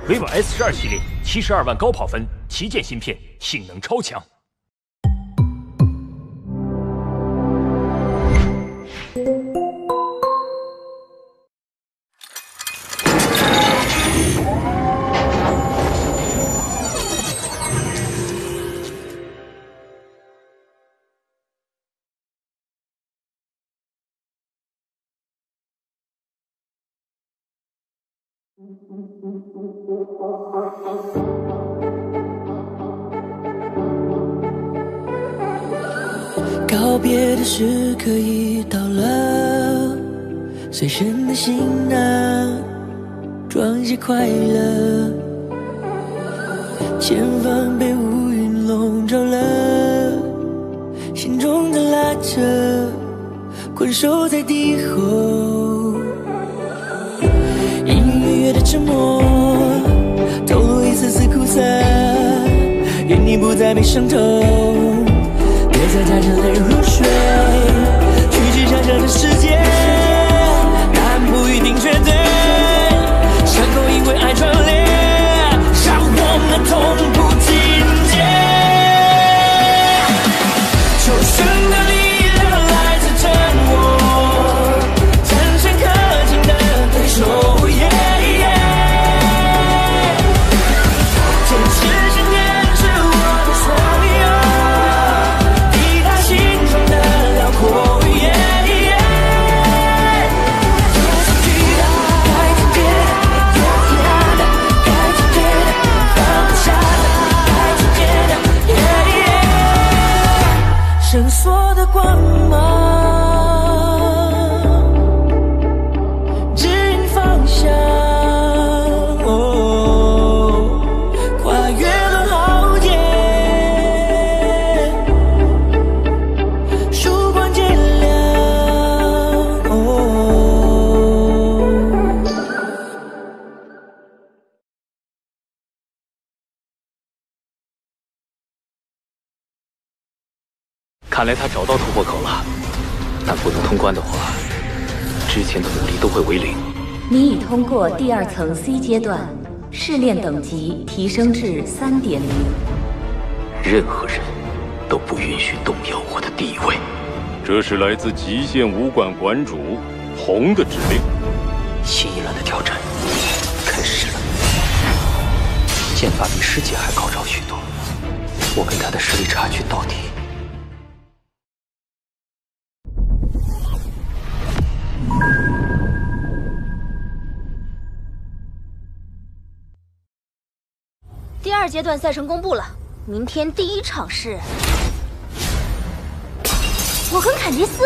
维瓦 S12系列72万高跑分，旗舰芯片，性能超强。告别的时刻已到了，随身的行囊装些快乐，前方被乌云笼罩了，心中的拉扯困守在敌后，隐隐约约的沉默透露一丝丝苦涩，愿你不再被伤透，别再带着泪入睡，去去想象的世界，答案不一定绝对，伤口因为爱断裂，让我们的痛不停歇。求生的力量来自真我，战胜可敬的对手。坚持信念是我的所有，抵达心中的辽阔。该停跌的，该停跌的，放不下的，该停跌的，绳索的光芒指引方向。看来他找到突破口了，但不能通关的话，之前的努力都会为零。你已通过第2层 C 阶段，试炼等级提升至3.0。任何人都不允许动摇我的地位。这是来自极限武馆馆主红的指令。新一轮的挑战开始了。剑法比师姐还高超许多，我跟他的实力差距到底。第2阶段赛程公布了，明天第1场是我跟坎迪斯。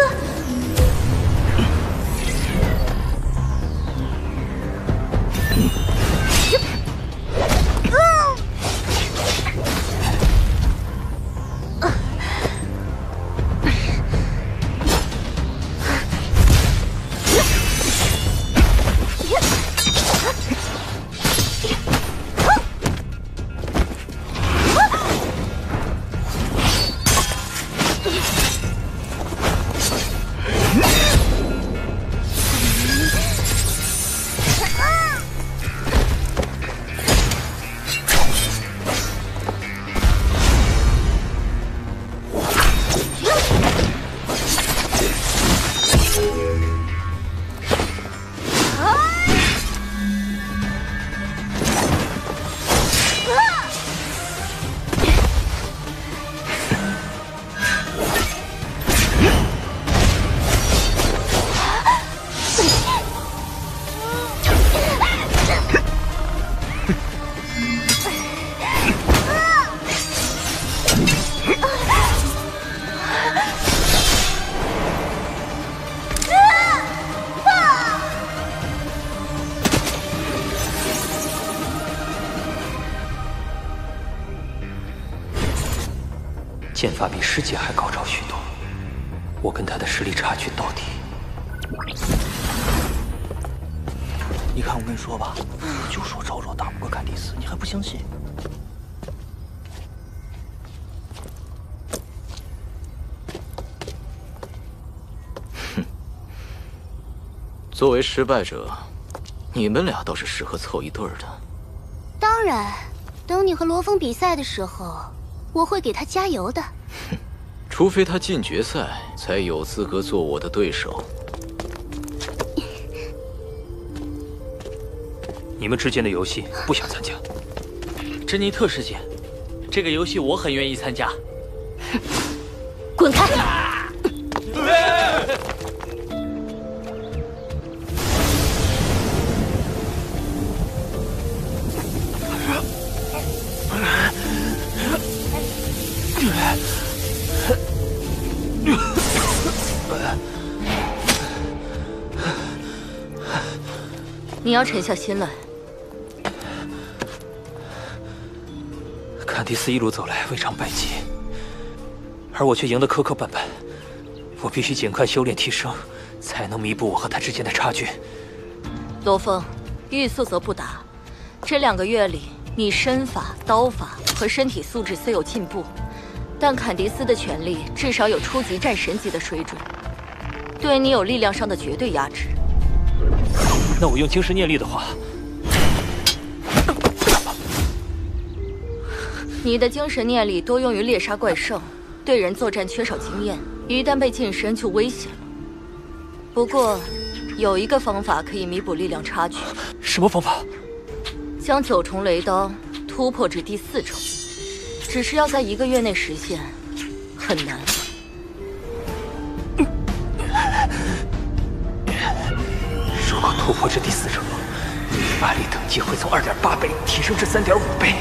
剑法比师姐还高超许多，我跟他的实力差距到底。你看我跟你说吧，我就说赵若打不过坎迪斯，你还不相信？哼，作为失败者，你们俩倒是适合凑一对儿的。当然，等你和罗峰比赛的时候，我会给他加油的。除非他进决赛，才有资格做我的对手。你们之间的游戏不想参加？珍妮特师姐，这个游戏我很愿意参加。滚开！你要沉下心来。坎迪斯一路走来未尝败绩，而我却赢得磕磕绊绊。我必须尽快修炼提升，才能弥补我和他之间的差距。罗峰，欲速则不达。这2个月里，你身法、刀法和身体素质虽有进步，但坎迪斯的权力至少有初级战神级的水准，对你有力量上的绝对压制。那我用精神念力的话，你的精神念力多用于猎杀怪兽，对人作战缺少经验，一旦被近身就危险了。不过，有一个方法可以弥补力量差距。什么方法？将9重雷刀突破至第4重，只是要在1个月内实现，很难。如果突破至第4重，法力等级会从2.8倍提升至3.5倍，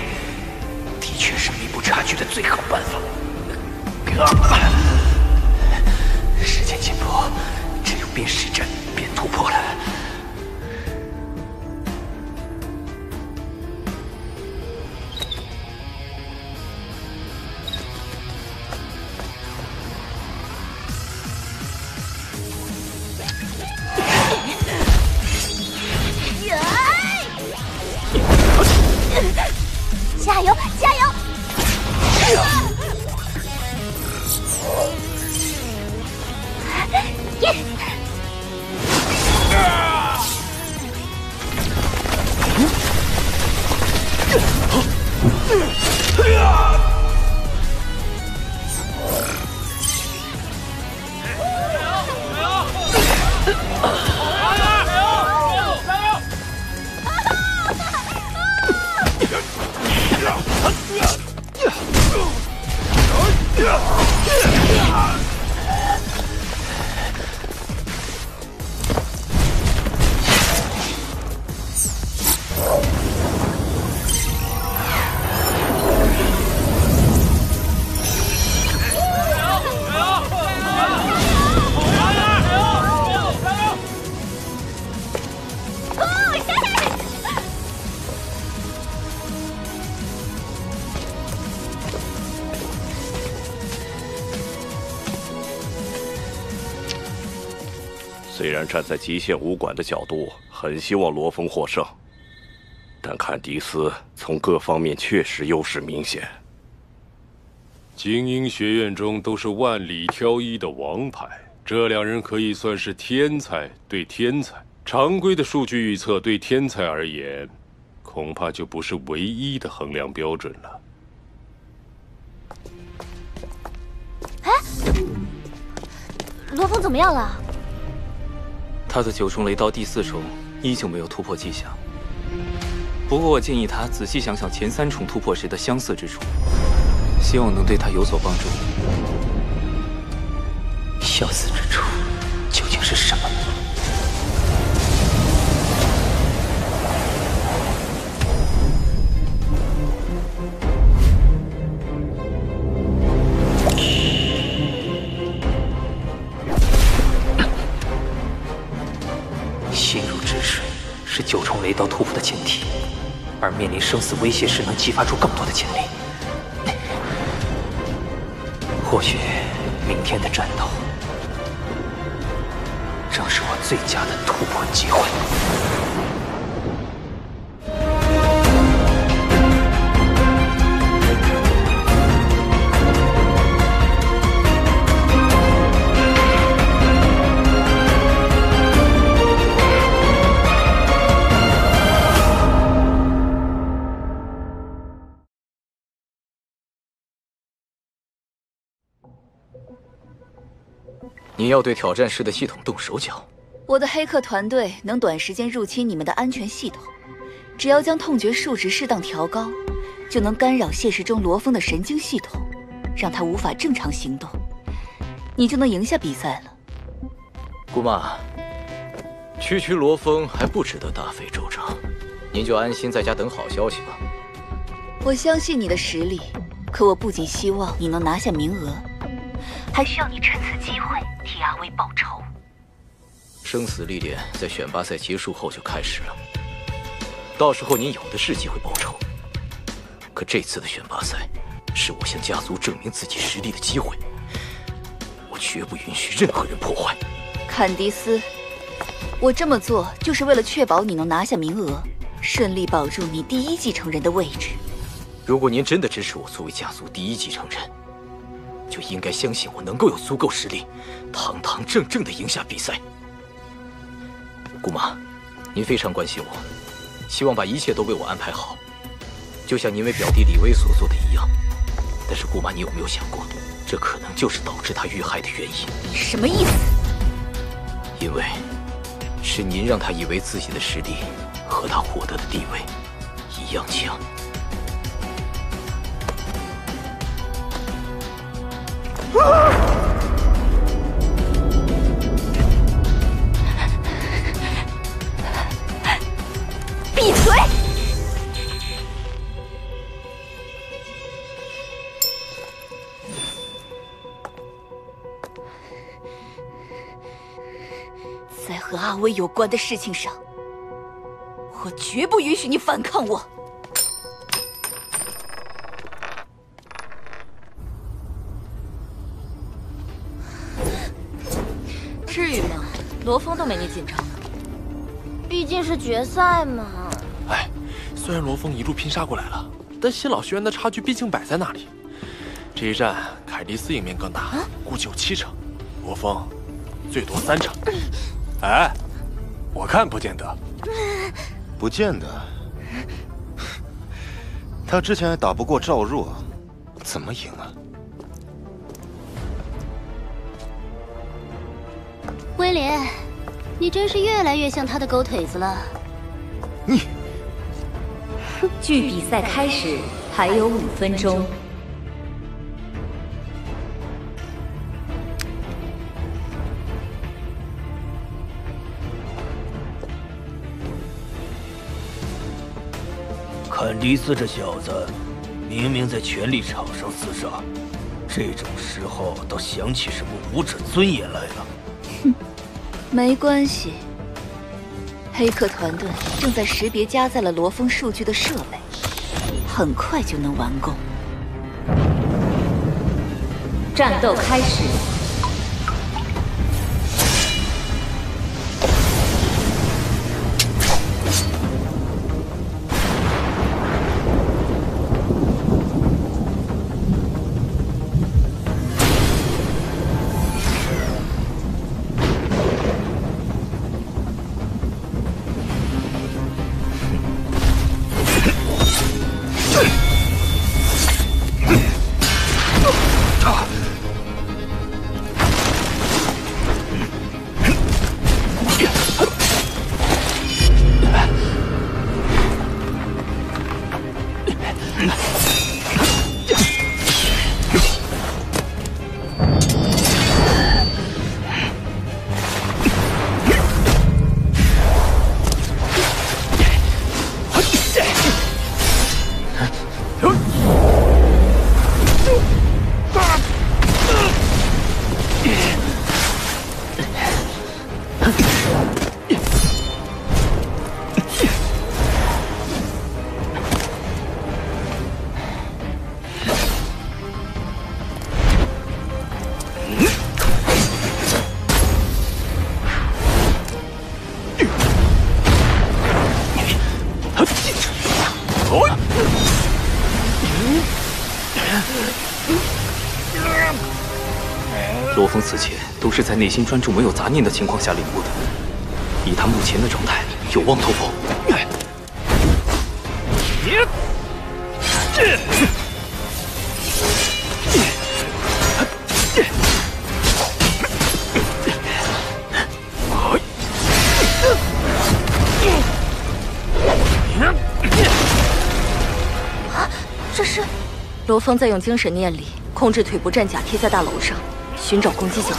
的确是弥补差距的最好办法。时间紧迫，只有边实战边突破了。加油，加油！耶！虽然站在极限武馆的角度，很希望罗峰获胜，但坎迪斯从各方面确实优势明显。精英学院中都是万里挑一的王牌，这2人可以算是天才对天才。常规的数据预测对天才而言，恐怕就不是唯一的衡量标准了。哎，罗峰怎么样了？他的9重雷刀第4重依旧没有突破迹象。不过我建议他仔细想想前3重突破时的相似之处，希望能对他有所帮助。相似之处究竟是什么？心如止水是9重雷刀突破的前提，而面临生死威胁时能激发出更多的潜力。或许明天的战斗正是我最佳的突破机会。你要对挑战师的系统动手脚。我的黑客团队能短时间入侵你们的安全系统，只要将痛觉数值适当调高，就能干扰现实中罗峰的神经系统，让他无法正常行动，你就能赢下比赛了。姑妈，区罗峰还不值得大费周章，您就安心在家等好消息吧。我相信你的实力，可我不仅希望你能拿下名额，还需要你趁此机会替阿威报仇。生死历练在选拔赛结束后就开始了，到时候您有的是机会报仇。可这次的选拔赛是我向家族证明自己实力的机会，我绝不允许任何人破坏。坎迪斯，我这么做就是为了确保你能拿下名额，顺利保住你第一继承人的位置。如果您真的支持我作为家族第一继承人，就应该相信我能够有足够实力，堂堂正正地赢下比赛。姑妈，您非常关心我，希望把一切都为我安排好，就像您为表弟李威所做的一样。但是姑妈，你有没有想过，这可能就是导致他遇害的原因？你什么意思？因为是您让他以为自己的实力和他获得的地位一样强。闭嘴！在和阿威有关的事情上，我绝不允许你反抗我。至于吗？罗峰都没你紧张呢。毕竟是决赛嘛。哎，虽然罗峰一路拼杀过来了，但新老学员的差距毕竟摆在那里。这一战，凯蒂斯赢面更大，估计有70%，罗峰最多30%。哎，我看不见得。不见得。他之前还打不过赵若，怎么赢啊？威廉，你真是越来越像他的狗腿子了。你，距比赛开始还有5分钟。坎迪斯这小子，明明在权力场上厮杀，这种时候倒想起什么武者尊严来了。哼，没关系。黑客团队正在识别加载了罗峰数据的设备，很快就能完工。战斗开始。罗峰此前都是在内心专注、没有杂念的情况下领悟的，以他目前的状态，有望突破。这是？罗峰在用精神念力控制腿部战甲贴在大楼上，寻找攻击角度。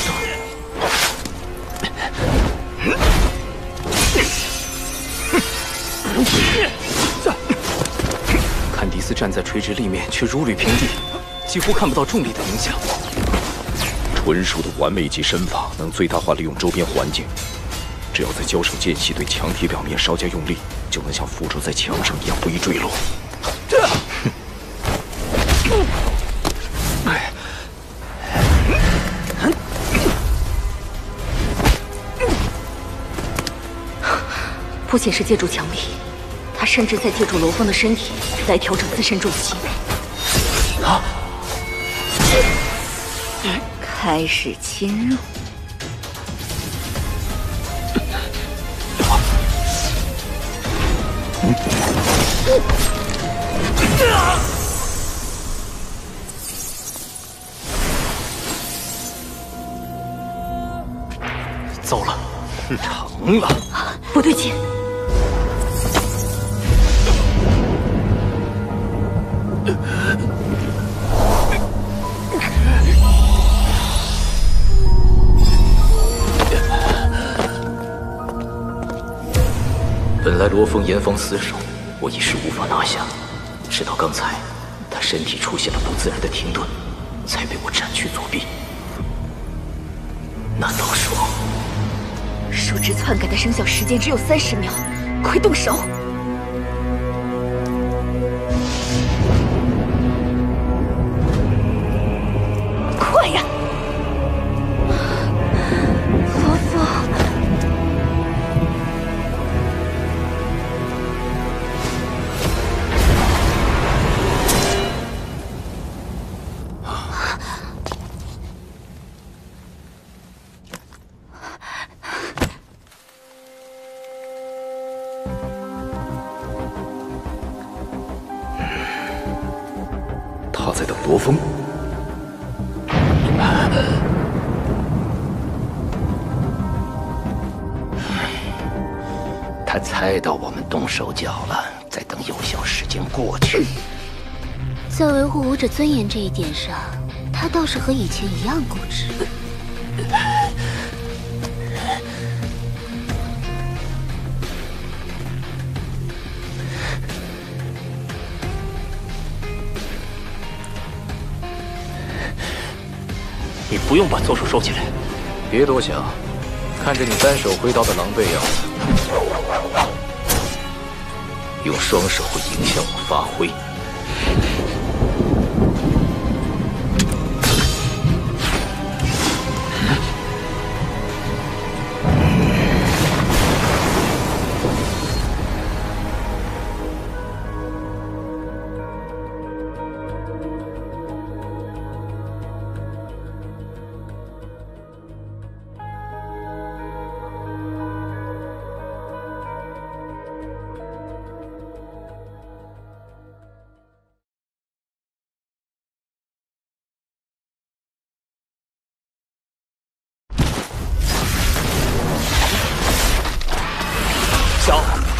坎迪斯站在垂直立面，却如履平地，几乎看不到重力的影响。纯熟的完美级身法能最大化利用周边环境，只要在交手间隙对墙体表面稍加用力，就能像符咒在墙上一样不易坠落。不仅是借助墙壁，他甚至在借助罗峰的身体来调整自身重心。开始侵入。糟了，成了！不对劲。本来罗峰严防死守，我一时无法拿下，直到刚才，他身体出现了不自然的停顿，才被我斩去左臂。难道说，树枝篡改的生效时间只有30秒？快动手！快呀！罗峰。他在等罗峰。他猜到我们动手脚了，在等有效时间过去。在维护武者尊严这一点上，他倒是和以前一样固执。你不用把左手收起来，别多想，看着你单手挥刀的狼狈样子，用双手会影响我发挥。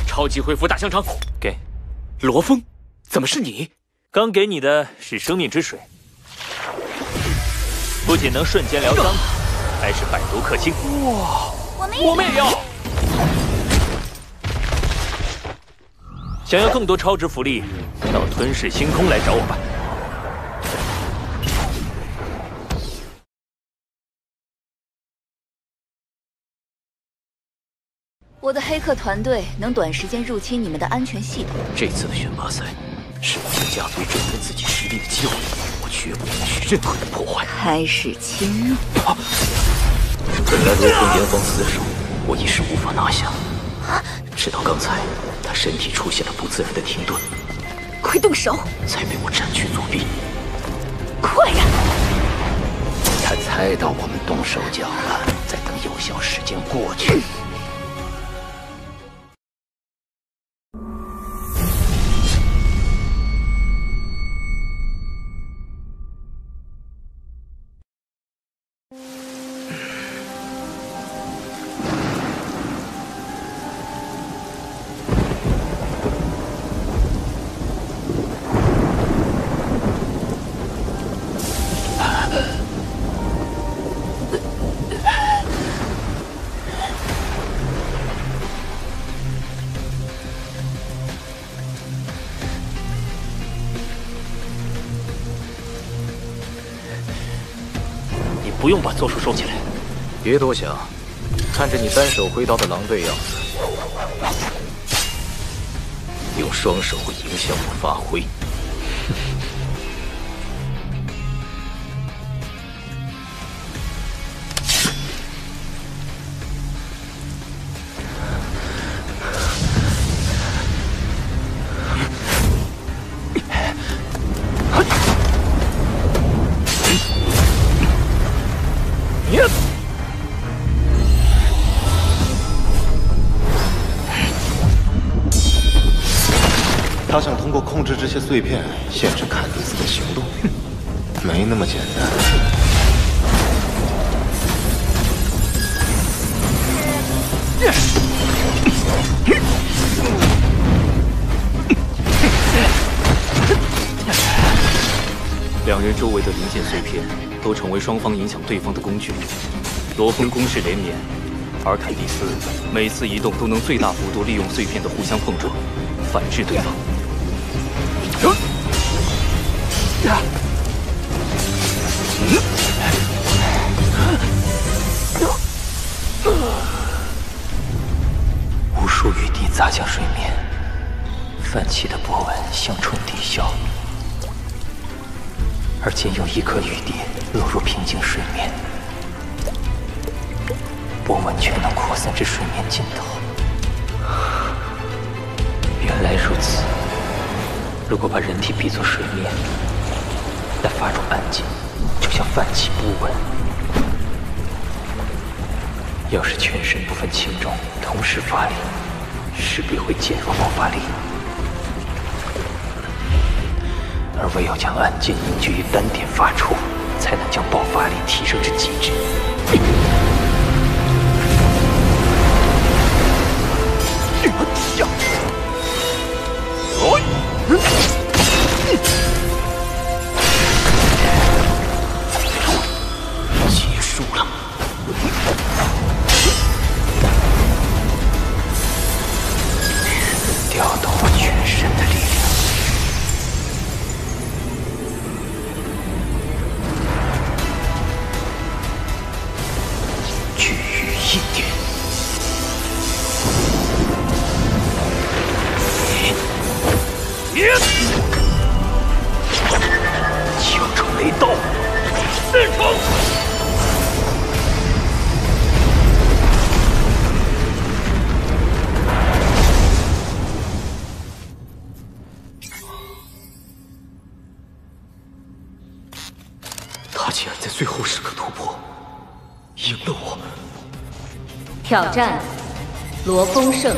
超级恢复大香肠，给。罗峰，怎么是你？刚给你的是生命之水，不仅能瞬间疗伤，还是百毒克星。哇，我们也要！想要更多超值福利，到吞噬星空来找我吧。我的黑客团队能短时间入侵你们的安全系统。这次的选拔赛是我向家族证明自己实力的机会，我绝不允许任何人破坏。开始侵入。本来罗峰严防死守，我一时无法拿下，直到刚才他身体出现了不自然的停顿，快动手！才被我斩去左臂。快呀！他猜到我们动手脚了，在等有效时间过去。不用把咒术收起来。别多想，看着你单手挥刀的狼狈样子，用双手会影响我发挥。他想通过控制这些碎片限制坎迪斯的行动，没那么简单。两人周围的零件碎片都成为双方影响对方的工具。罗峰攻势连绵，而坎迪斯每次移动都能最大幅度利用碎片的互相碰撞，反制对方。无数雨滴砸向水面，泛起的波纹相冲抵消，而仅有一颗雨滴落入平静水面，波纹却能扩散至水面尽头。原来如此。如果把人体比作水面，那发出安静，就像泛起波纹。要是全身不分轻重，同时发力，势必会减弱爆发力。而唯有将安静凝聚于丹田发出，才能将爆发力提升至极致。结束了。调动我全身的力量，聚于一点。九重雷刀，四重。他竟然在最后时刻突破，赢了我。挑战，罗丰胜。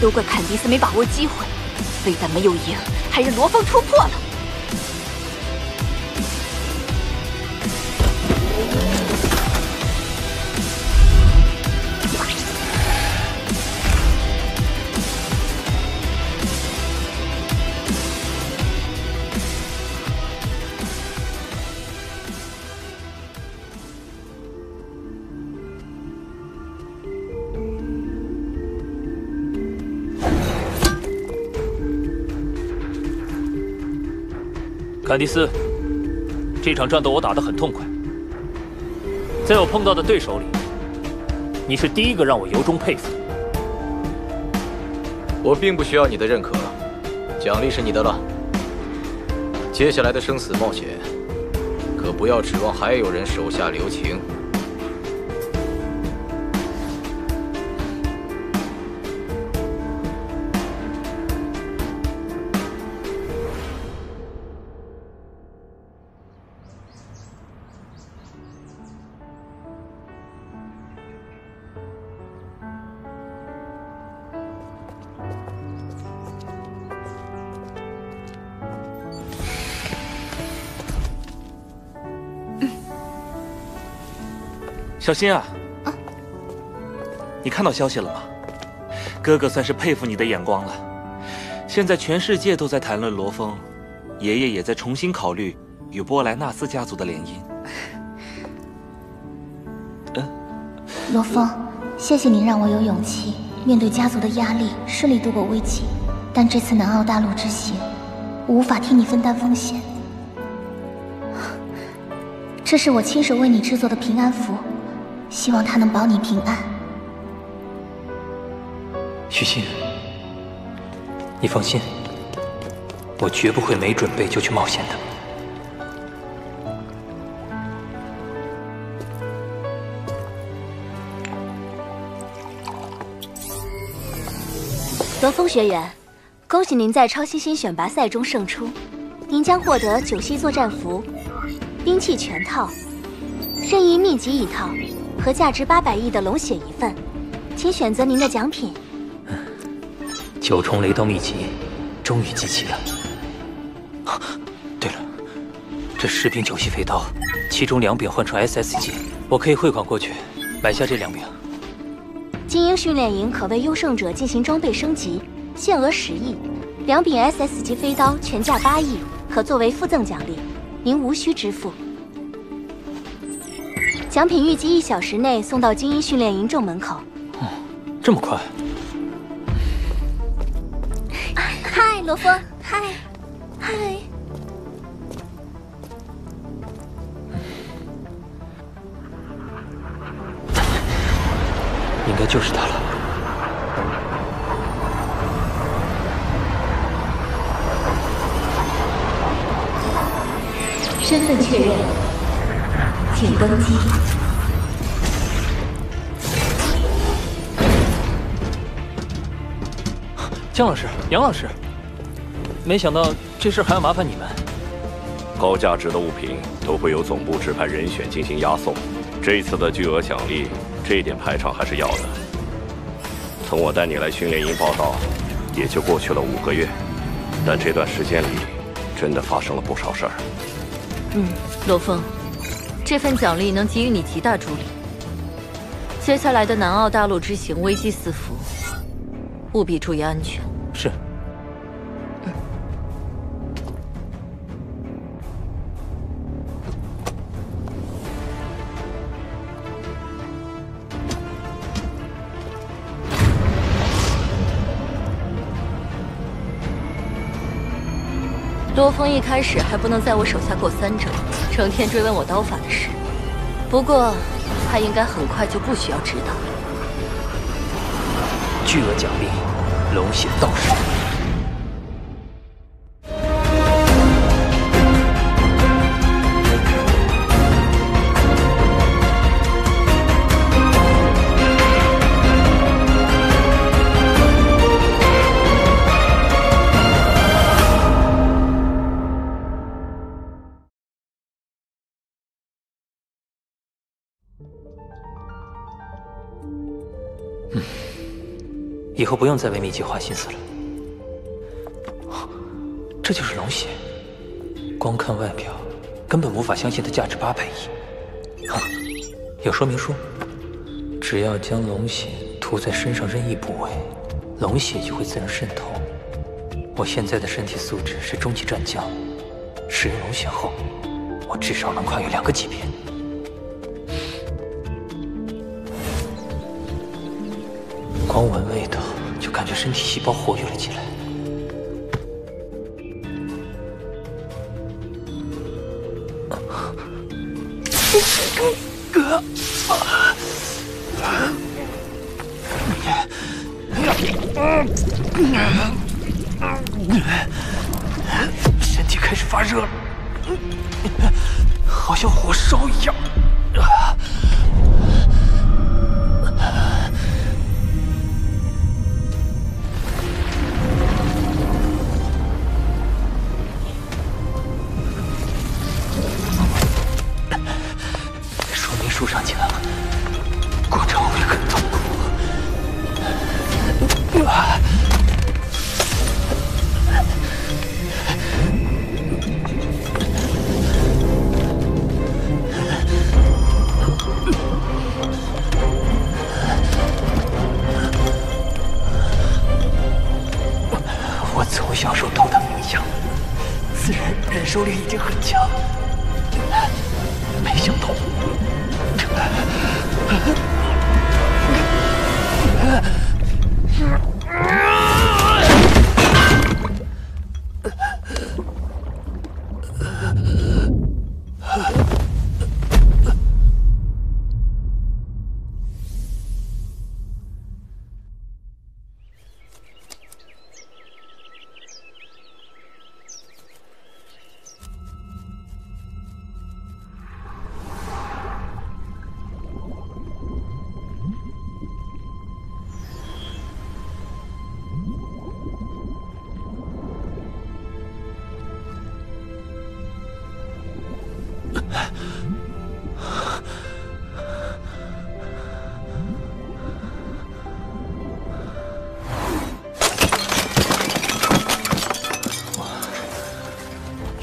都怪坎迪斯没把握机会，非但没有赢，还让罗峰突破了。坎迪斯，这场战斗我打得很痛快，在我碰到的对手里，你是第一个让我由衷佩服的。我并不需要你的认可，奖励是你的了。接下来的生死冒险，可不要指望还有人手下留情。小心啊！你看到消息了吗？哥哥算是佩服你的眼光了。现在全世界都在谈论罗峰，爷爷也在重新考虑与波莱纳斯家族的联姻。罗峰，谢谢你让我有勇气面对家族的压力，顺利度过危机。但这次南澳大陆之行，我无法替你分担风险。这是我亲手为你制作的平安符，希望它能保你平安。许昕，你放心，我绝不会没准备就去冒险的。罗峰学员，恭喜您在超新星选拔赛中胜出，您将获得九系作战服、兵器全套、任意秘籍1套和价值800亿的龙血1份，请选择您的奖品。9重雷刀秘籍终于集齐了。对了，这10柄9系飞刀，其中2柄换成 SS 级，我可以汇款过去买下这2柄。精英训练营可为优胜者进行装备升级，限额10亿，2柄 SS 级飞刀全价8亿，可作为附赠奖励，您无需支付。奖品预计1小时内送到精英训练营正门口。这么快？嗨，罗峰，嗨，嗨。应该就是他了。身份确认，请登机。姜老师，杨老师，没想到这事还要麻烦你们。高价值的物品都会由总部指派人选进行押送，这一次的巨额奖励，这一点排场还是要的。从我带你来训练营报道，也就过去了5个月，但这段时间里，真的发生了不少事儿。罗峰，这份奖励能给予你极大助力。接下来的南澳大陆之行危机四伏，务必注意安全。是。罗峰一开始还不能在我手下过3招，成天追问我刀法的事。不过，他应该很快就不需要指导了。巨额奖励，龙血道士。以后不用再为秘籍花心思了。这就是龙血，光看外表，根本无法相信它价值800亿。有说明书，只要将龙血涂在身上任意部位，龙血就会自然渗透。我现在的身体素质是中级战将，使用龙血后，我至少能跨越2个级别。光闻味道，就感觉身体细胞活跃了起来。身体开始发热了，好像火烧一样。说明书上讲，过程会很痛苦。手力已经很强，没想到。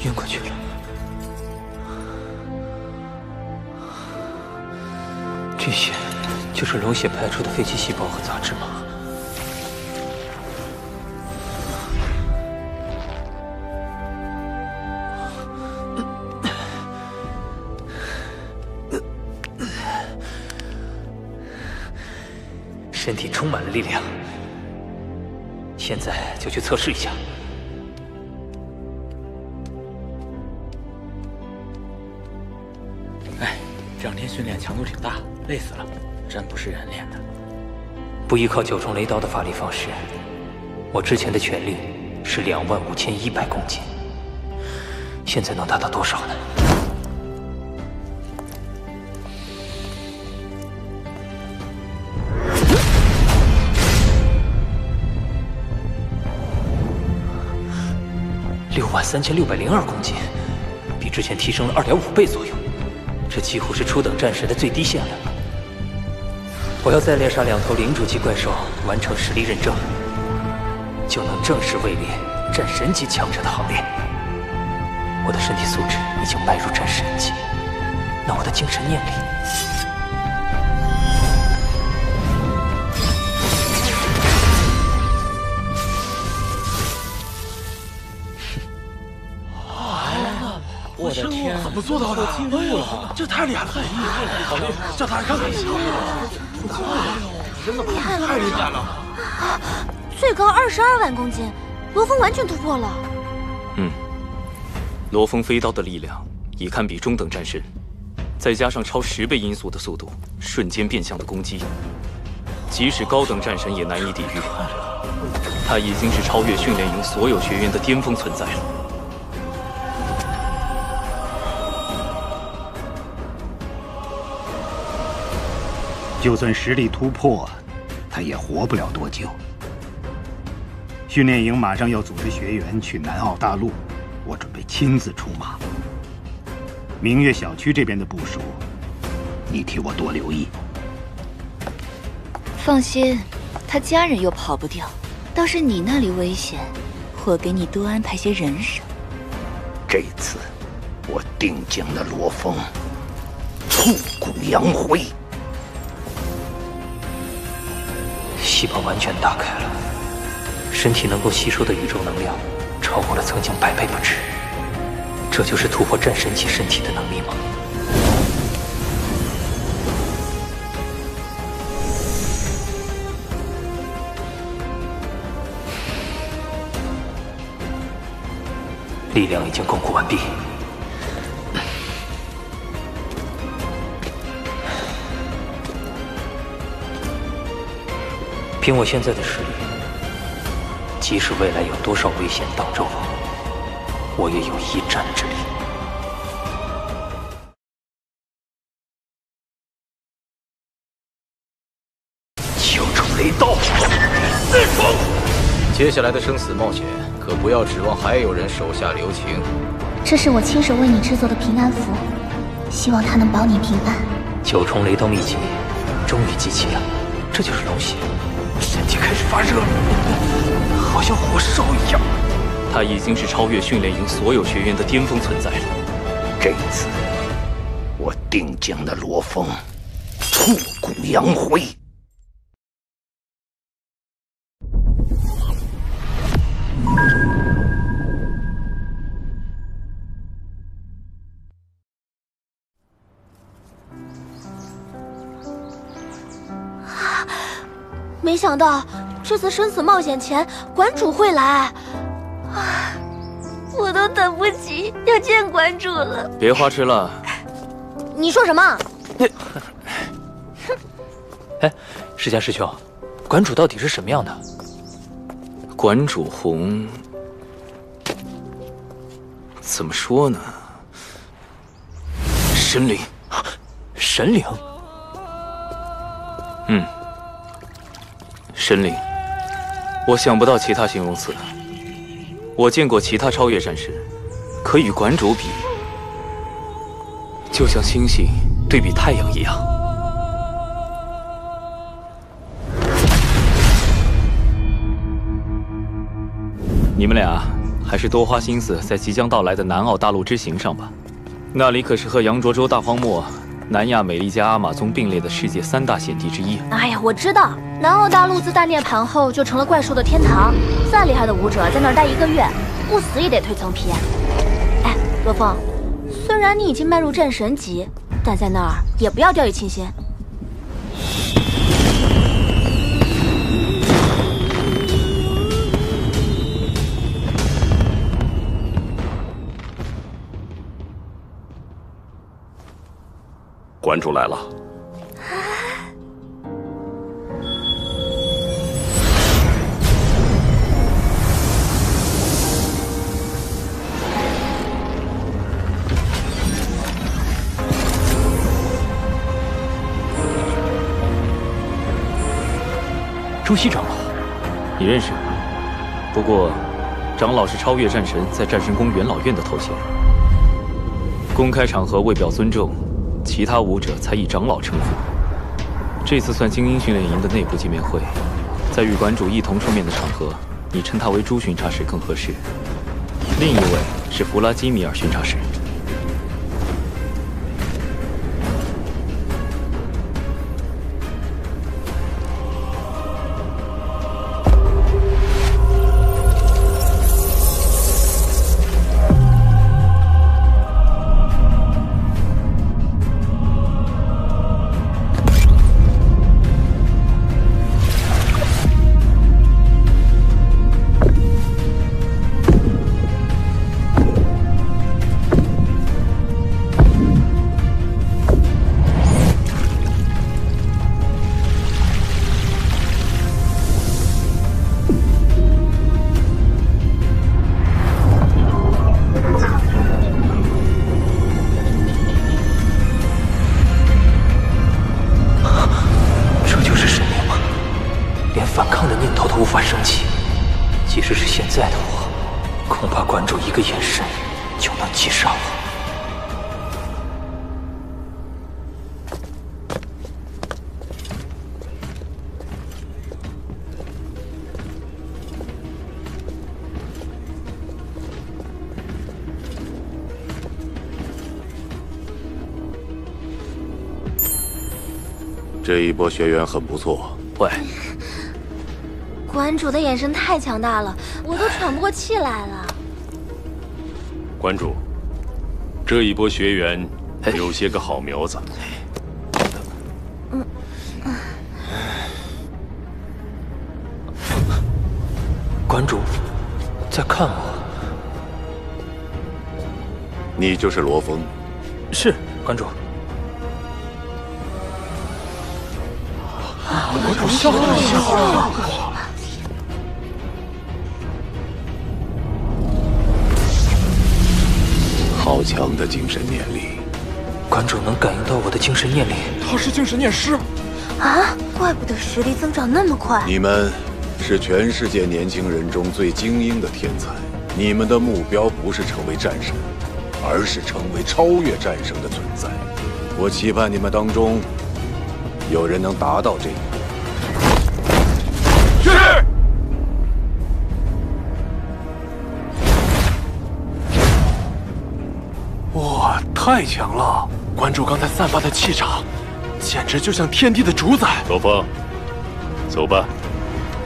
晕过去了。这些就是龙血排出的废弃细胞和杂质吗？身体充满了力量，现在就去测试一下。这两天训练强度挺大，累死了，真不是人练的。不依靠九重雷刀的发力方式，我之前的全力是25100公斤，现在能达到多少呢？63602公斤，比之前提升了2.5倍左右。这几乎是初等战神的最低限了。我要再猎杀2头领主级怪兽，完成实力认证，就能正式位列战神级强者的行列。我的身体素质已经迈入战神级，那我的精神念力……我的天，怎么做到的？这太厉害了！好厉害，叫他来看看。真的太厉害了！最高22万公斤，罗峰完全突破了。罗峰飞刀的力量已堪比中等战神，再加上超10倍音速的速度，瞬间变向的攻击，即使高等战神也难以抵御。他已经是超越训练营所有学员的巅峰存在了。就算实力突破，他也活不了多久。训练营马上要组织学员去南澳大陆，我准备亲自出马。明月小区这边的部署，你替我多留意。放心，他家人又跑不掉，倒是你那里危险，我给你多安排些人手。这次，我定将那罗峰挫骨扬灰。细胞完全打开了，身体能够吸收的宇宙能量超过了曾经100倍不止。这就是突破战神级身体的能力吗？力量已经巩固完毕。凭我现在的实力，即使未来有多少危险挡着我也有一战之力。九重雷刀，四重。接下来的生死冒险，可不要指望还有人手下留情。这是我亲手为你制作的平安符，希望它能保你平安。九重雷刀秘籍终于集齐了，这就是龙血。身体开始发热了，好像火烧一样。他已经是超越训练营所有学员的巅峰存在了。这次，我定将那罗峰挫骨扬灰。没想到这次生死冒险前，馆主会来。啊，我都等不及要见馆主了。别花痴了。你说什么？哎，释迦师兄，馆主到底是什么样的？馆主红，怎么说呢？神灵，神灵。神灵。我想不到其他形容词。我见过其他超越战士，可与馆主比，就像星星对比太阳一样。你们俩还是多花心思在即将到来的南澳大陆之行上吧，那里可是和羊卓州大荒漠、南亚美利加阿玛宗并列的世界3大险地之一。哎呀，我知道，南澳大陆自大涅槃后就成了怪兽的天堂，再厉害的武者在那儿待1个月，不死也得蜕层皮。哎，罗峰，虽然你已经迈入战神级，但在那儿也不要掉以轻心。馆主来了。朱熹长老，你认识？不过，长老是超越战神在战神宫元老院的头衔。公开场合为表尊重，其他武者才以长老称呼。这次算精英训练营的内部见面会，在与馆主一同出面的场合，你称他为朱巡查使更合适。另一位是弗拉基米尔巡查使。这一波学员很不错。喂，馆主的眼神太强大了，我都喘不过气来了。馆主，这一波学员有些个好苗子。馆主在看我。你就是罗峰？是，馆主。馆主笑了。好强的精神念力！馆主能感应到我的精神念力。他是精神念师啊！怪不得实力增长那么快。你们是全世界年轻人中最精英的天才。你们的目标不是成为战神，而是成为超越战神的存在。我期盼你们当中有人能达到这一步。是。哇，太强了！馆主刚才散发的气场，简直就像天地的主宰。罗峰，走吧，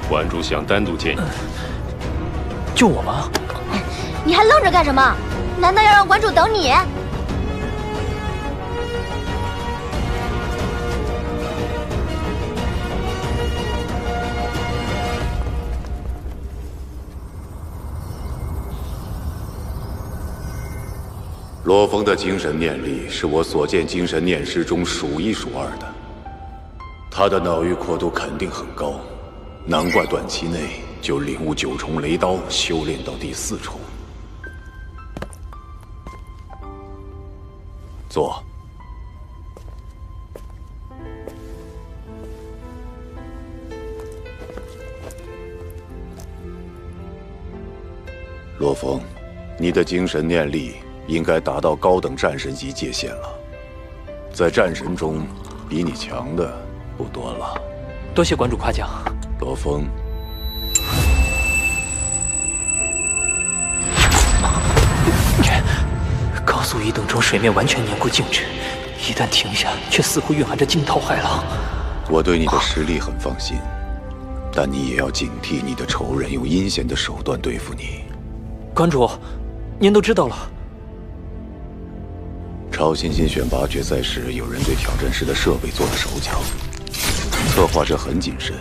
馆主想单独见你。就我吗？你还愣着干什么？难道要让馆主等你？罗峰的精神念力是我所见精神念师中数一数二的，他的脑域阔度肯定很高，难怪短期内就领悟9重雷刀，修炼到第4重。坐。罗峰，你的精神念力应该达到高等战神级界限了，在战神中，比你强的不多了。多谢馆主夸奖。罗峰，高速移动中，水面完全凝固静止，一旦停下，却似乎蕴含着惊涛骇浪。我对你的实力很放心，但你也要警惕你的仇人用阴险的手段对付你。馆主，您都知道了。超新星选拔决赛时，有人对挑战师的设备做了手脚，策划者很谨慎，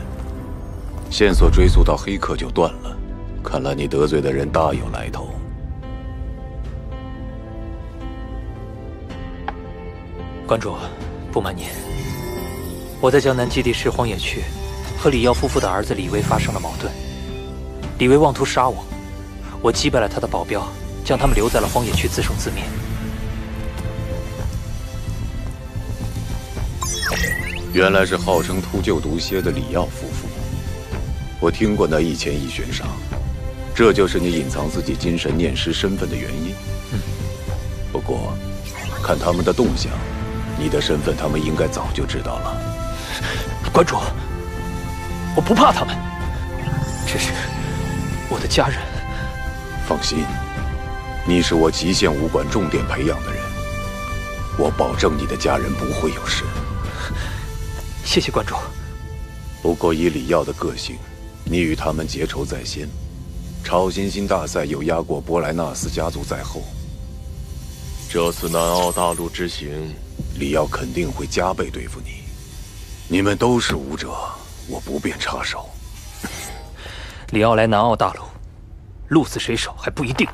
线索追溯到黑客就断了。看来你得罪的人大有来头。馆主，不瞒您，我在江南基地市荒野区和李耀夫妇的儿子李威发生了矛盾，李威妄图杀我，我击败了他的保镖，将他们留在了荒野区自生自灭。原来是号称秃鹫毒蝎的李耀夫妇，我听过那1钱1悬赏，这就是你隐藏自己精神念师身份的原因。不过，看他们的动向，你的身份他们应该早就知道了。馆主，我不怕他们，只是我的家人。放心，你是我极限武馆重点培养的人，我保证你的家人不会有事。谢谢馆主。不过以李耀的个性，你与他们结仇在先，超新星大赛又压过波莱纳斯家族在后，这次南澳大陆之行，李耀肯定会加倍对付你。你们都是武者，我不便插手。李傲来南澳大陆，鹿死谁手还不一定。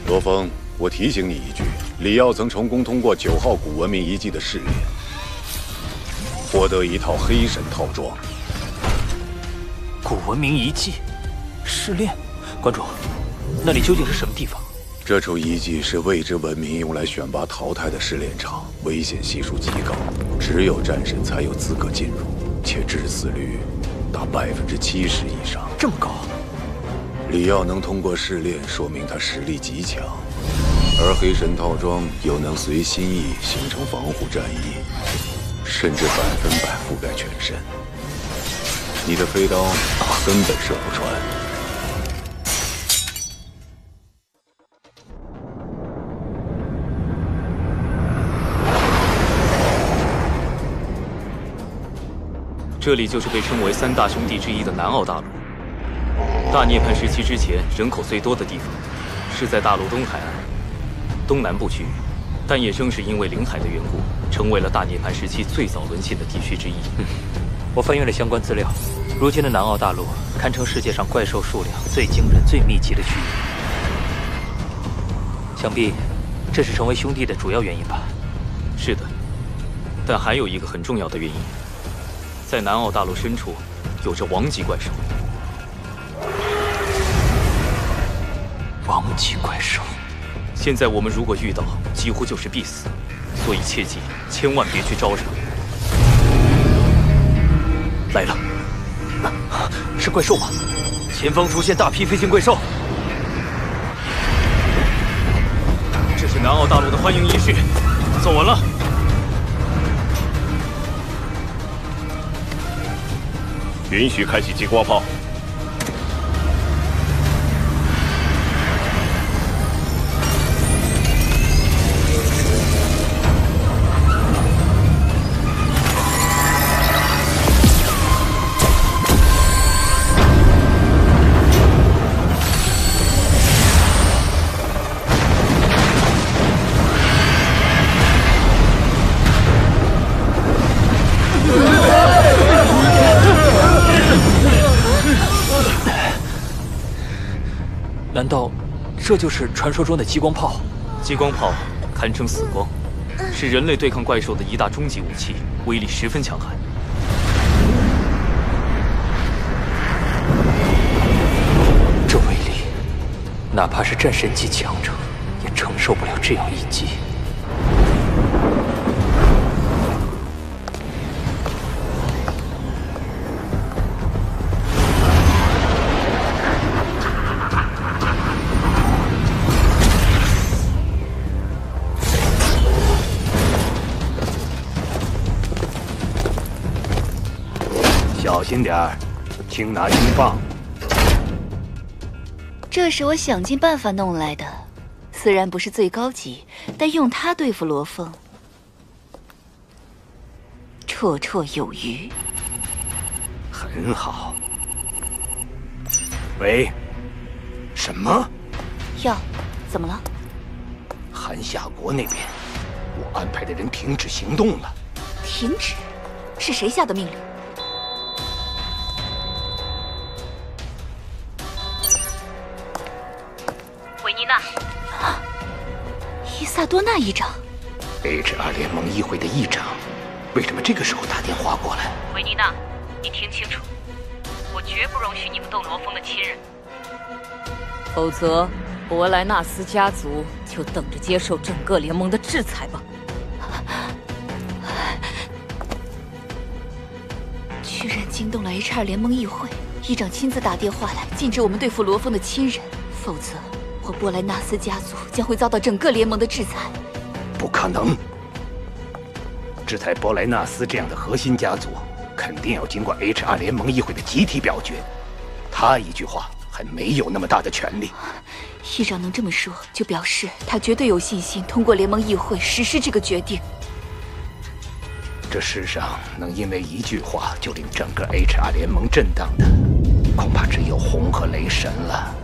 罗峰，我提醒你一句，李耀曾成功通过9号古文明遗迹的试炼，获得一套黑神套装。古文明遗迹试炼，馆主，那里究竟是什么地方？这处遗迹是未知文明用来选拔淘汰的试炼场，危险系数极高，只有战神才有资格进入，且致死率达70%以上。这么高？李耀能通过试炼，说明他实力极强，而黑神套装又能随心意形成防护战衣，甚至100%覆盖全身。你的飞刀根本射不穿。这里就是被称为3大兄弟之一的南澳大陆。大涅槃时期之前人口最多的地方，是在大陆东海岸东南部区域，但也正是因为临海的缘故，成为了大涅槃时期最早沦陷的地区之一。我翻阅了相关资料，如今的南澳大陆堪称世界上怪兽数量最惊人、最密集的区域。想必这是成为兄弟的主要原因吧？是的，但还有一个很重要的原因，在南澳大陆深处有着王级怪兽。王级怪兽，现在我们如果遇到，几乎就是必死，所以切记，千万别去招惹。来了，是怪兽吗？前方出现大批飞行怪兽，这是南澳大陆的欢迎仪式，走完了。允许开启激光炮。难道这就是传说中的激光炮？激光炮堪称死光，是人类对抗怪兽的一大终极武器，威力十分强悍。这威力，哪怕是战神级强者也承受不了这样一击。小心点儿，轻拿轻放。这是我想尽办法弄来的，虽然不是最高级，但用它对付罗峰，绰绰有余。很好。喂，什么？哟，怎么了？韩夏国那边，我安排的人停止行动了。停止？是谁下的命令？维妮娜，伊萨多纳议长 ，HR 联盟议会的议长，为什么这个时候打电话过来？维妮娜，你听清楚，我绝不容许你们动罗峰的亲人，否则博莱纳斯家族就等着接受整个联盟的制裁吧。居然惊动了 HR 联盟议会，议长亲自打电话来，禁止我们对付罗峰的亲人，否则我波莱纳斯家族将会遭到整个联盟的制裁。不可能！制裁波莱纳斯这样的核心家族，肯定要经过 HR 联盟议会的集体表决。他一句话还没有那么大的权力。议长能这么说，就表示他绝对有信心通过联盟议会实施这个决定。这世上能因为一句话就令整个 HR 联盟震荡的，恐怕只有红和雷神了。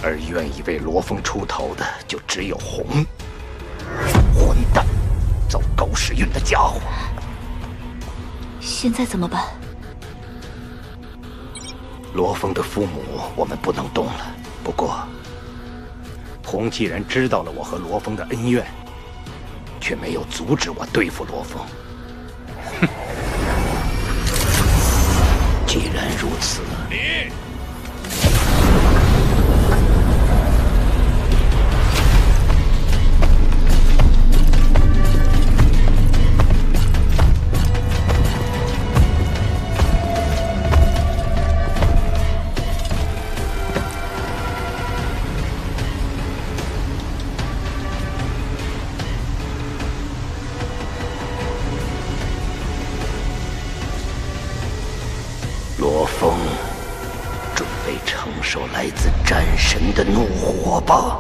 而愿意为罗峰出头的，就只有红。混蛋，走狗屎运的家伙！现在怎么办？罗峰的父母我们不能动了。不过，红既然知道了我和罗峰的恩怨，却没有阻止我对付罗峰。哼！既然如此，罗峰，准备承受来自战神的怒火吧！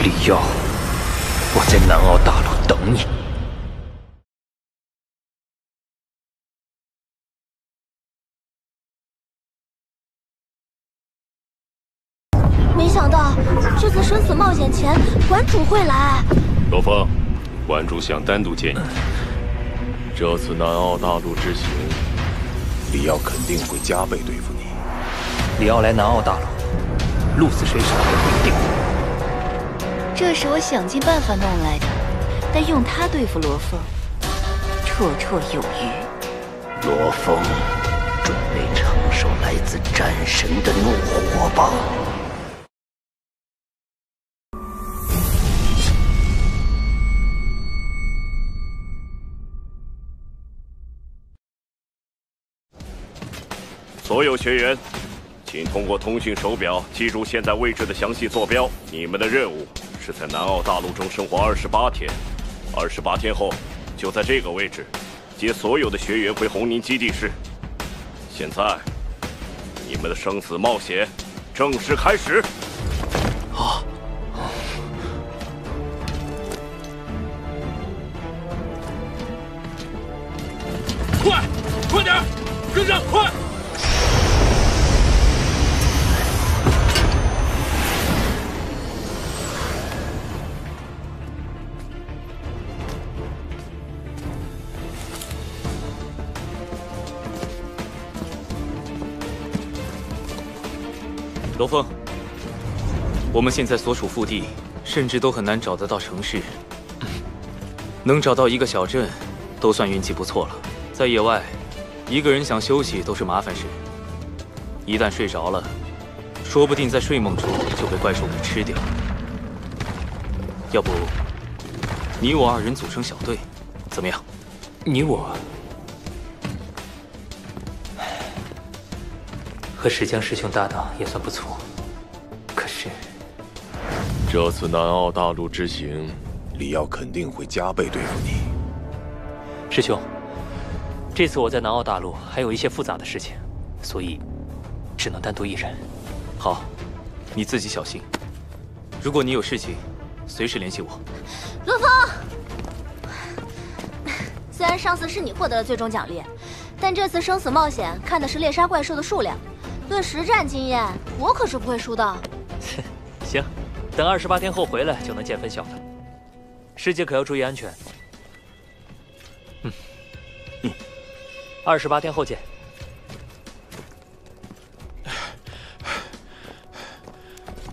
李耀，我在南澳大陆等你。没想到这次生死冒险前，馆主会来。罗峰，馆主想单独见你。这次南澳大陆之行，李耀肯定会加倍对付你。李奥来南澳大陆，鹿死谁手也不一定。这是我想尽办法弄来的，但用它对付罗峰，绰绰有余。罗峰，准备承受来自战神的怒火吧！所有学员，请通过通讯手表记住现在位置的详细坐标。你们的任务是在南澳大陆中生活28天，28天后就在这个位置接所有的学员回红宁基地室。现在，你们的生死冒险正式开始。好。快点，跟上，快！罗峰，我们现在所属腹地，甚至都很难找得到城市，能找到一个小镇，都算运气不错了。在野外，一个人想休息都是麻烦事，一旦睡着了，说不定在睡梦中就被怪兽给吃掉。要不，你我二人组成小队，怎么样？你我和石江师兄搭档也算不错，可是这次南澳大陆之行，李耀肯定会加倍对付你。师兄，这次我在南澳大陆还有一些复杂的事情，所以只能单独一人。好，你自己小心。如果你有事情，随时联系我。罗峰，虽然上次是你获得了最终奖励，但这次生死冒险看的是猎杀怪兽的数量，论实战经验，我可是不会输的。行，等28天后回来就能见分晓了。师姐可要注意安全。28天后见。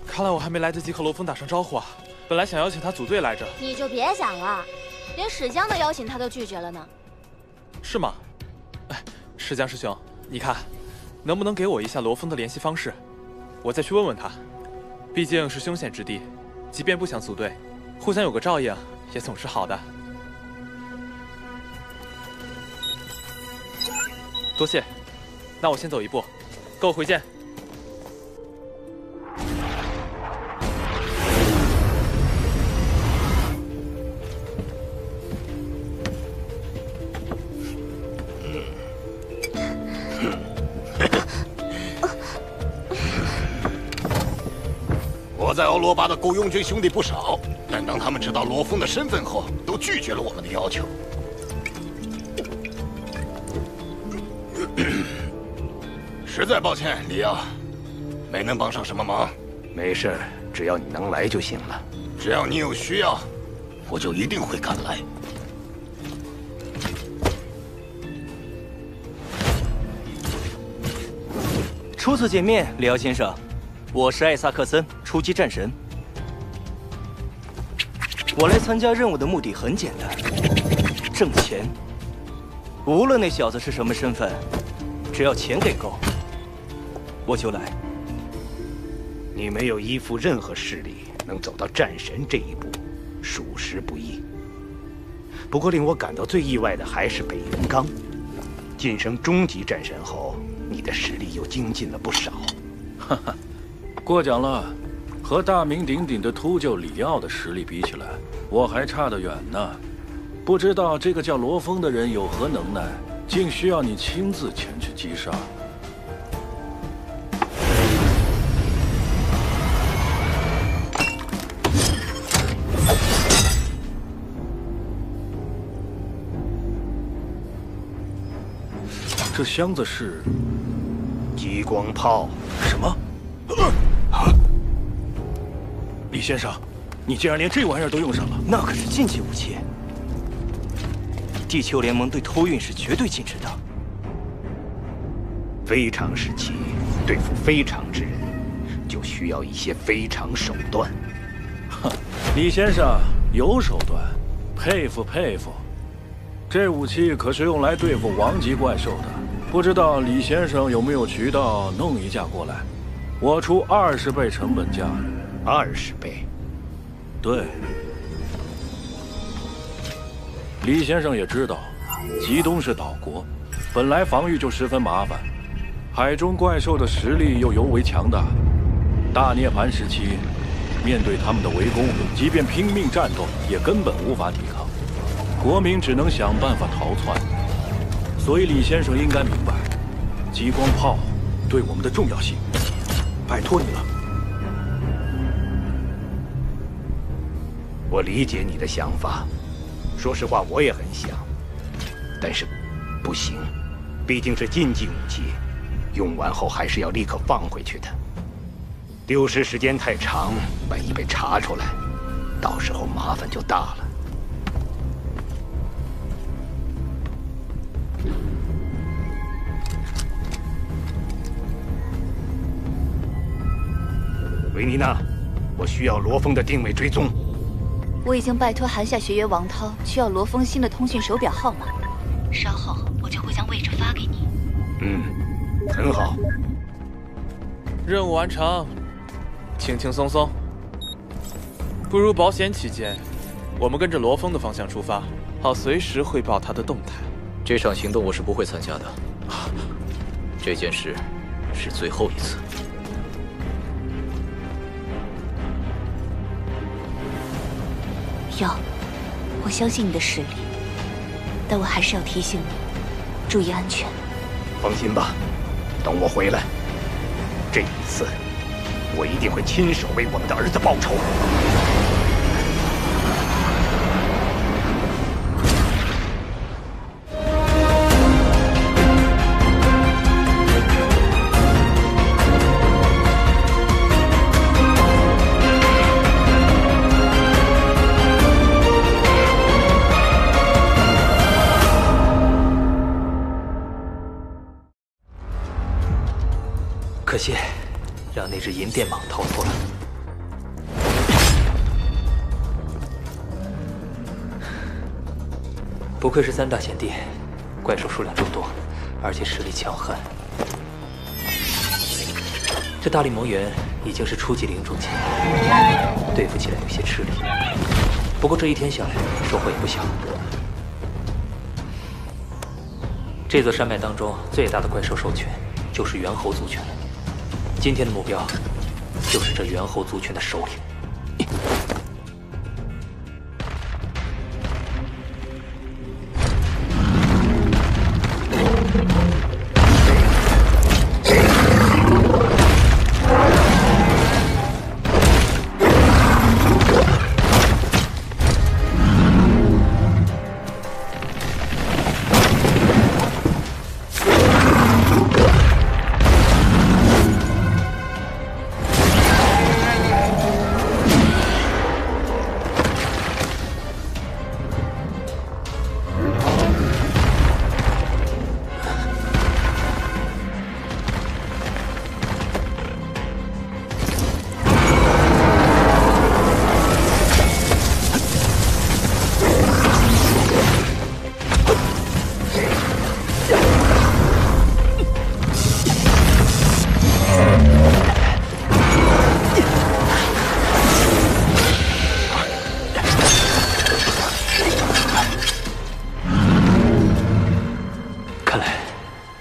看来我还没来得及和罗峰打声招呼啊！本来想邀请他组队来着。你就别想了，连史江的邀请他都拒绝了呢。是吗？哎，石江师兄，你看，能不能给我一下罗峰的联系方式？我再去问问他。毕竟是凶险之地，即便不想组队，互相有个照应也总是好的。多谢，那我先走一步，各位回见。我在欧罗巴的雇佣军兄弟不少，但当他们知道罗峰的身份后，都拒绝了我们的要求。实在抱歉，李耀，没能帮上什么忙。没事，只要你能来就行了。只要你有需要，我就一定会赶来。初次见面，里奥先生，我是艾萨克森，初级战神。我来参加任务的目的很简单，挣钱。无论那小子是什么身份，只要钱给够，我就来。你没有依附任何势力，能走到战神这一步，属实不易。不过令我感到最意外的还是北云刚，晋升中级战神后，你的实力又精进了不少。哈哈，过奖了。和大名鼎鼎的秃鹫里奥的实力比起来，我还差得远呢。不知道这个叫罗峰的人有何能耐，竟需要你亲自前去击杀。这箱子是激光炮。什么？李先生，你竟然连这玩意儿都用上了？那可是禁忌武器，地球联盟对偷运是绝对禁止的。非常时期，对付非常之人，就需要一些非常手段。哼，李先生有手段，佩服佩服。这武器可是用来对付王级怪兽的，不知道李先生有没有渠道弄一架过来？我出20倍成本价。20倍？对。李先生也知道，极东是岛国，本来防御就十分麻烦。海中怪兽的实力又尤为强大，大涅槃时期，面对他们的围攻，即便拼命战斗，也根本无法抵抗，国民只能想办法逃窜。所以李先生应该明白，激光炮对我们的重要性。拜托你了。我理解你的想法，说实话，我也很想，但是不行，毕竟是禁忌武器，用完后还是要立刻放回去的。丢失时间太长，万一被查出来，到时候麻烦就大了。维妮娜，我需要罗峰的定位追踪。我已经拜托韩夏学员王涛去要罗峰新的通讯手表号码，稍后我就会将位置发给你。很好。任务完成，轻轻松松。不如保险起见，我们跟着罗峰的方向出发，好随时汇报他的动态。这场行动我是不会参加的，这件事是最后一次。耀，我相信你的实力，但我还是要提醒你，注意安全。放心吧，等我回来，这一次，我一定会亲手为我们的儿子报仇。可惜，让那只银电蟒逃脱了。不愧是3大贤弟，怪兽数量众多，而且实力强悍。这大力魔猿已经是初级领主级，对付起来有些吃力。不过这一天下来，收获也不小。这座山脉当中最大的怪兽兽群就是猿猴族群了。今天的目标就是这猿猴族群的首领。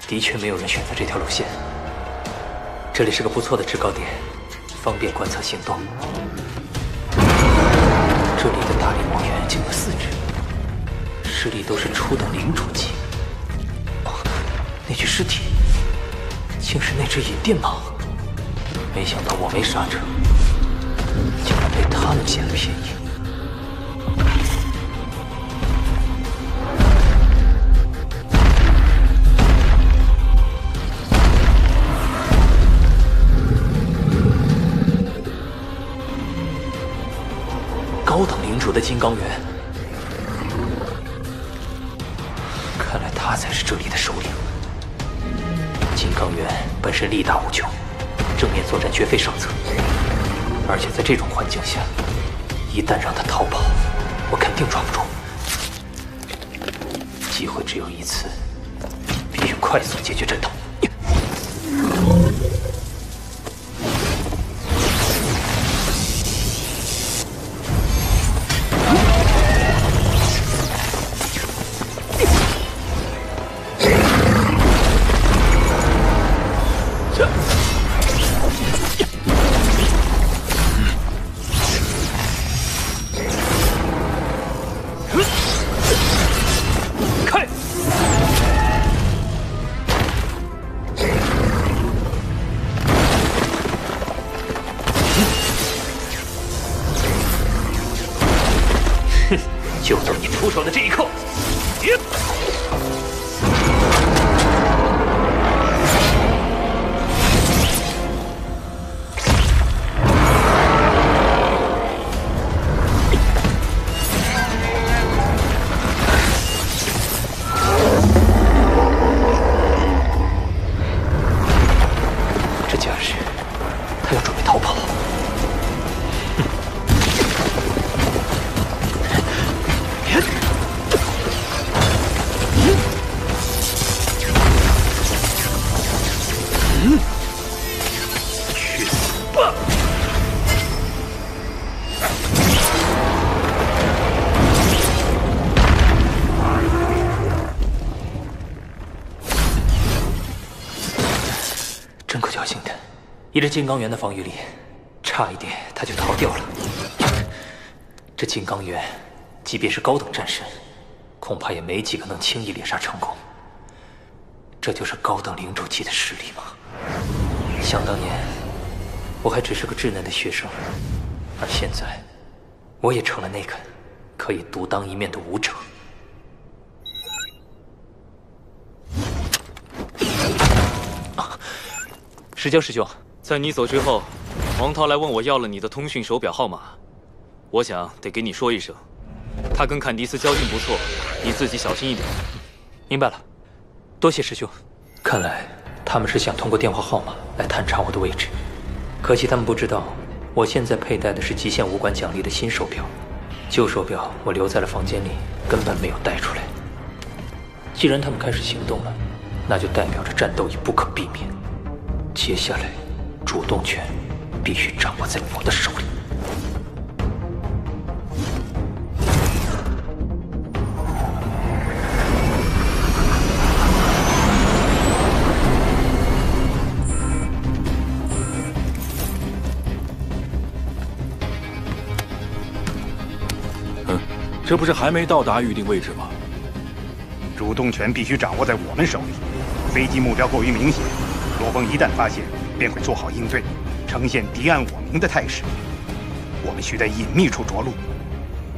的确没有人选择这条路线。这里是个不错的制高点，方便观测行动。这里的大力魔猿竟有4只，实力都是初等领主级。那具尸体竟是那只银电蟒，没想到我没刹车，竟然被他们捡了便宜。高等领主的金刚猿，看来他才是这里的首领。金刚猿本身力大无穷，正面作战绝非上策。而且在这种环境下，一旦让他逃跑，我肯定抓不住。机会只有一次，必须快速解决阵头。依着金刚猿的防御力，差一点他就逃掉了。这金刚猿，即便是高等战神，恐怕也没几个能轻易猎杀成功。这就是高等领主级的实力吗？想当年，我还只是个稚嫩的学生，而现在，我也成了那个可以独当一面的武者。石江师兄，在你走之后，王涛来问我要了你的通讯手表号码，我想得给你说一声，他跟坎迪斯交情不错，你自己小心一点。明白了，多谢师兄。看来他们是想通过电话号码来探查我的位置，可惜他们不知道，我现在佩戴的是极限武馆奖励的新手表，旧手表我留在了房间里，根本没有带出来。既然他们开始行动了，那就代表着战斗已不可避免。接下来，主动权必须掌握在我的手里。这不是还没到达预定位置吗？主动权必须掌握在我们手里。飞机目标过于明显，罗峰一旦发现，便会做好应对，呈现敌暗我明的态势。我们需在隐秘处着陆。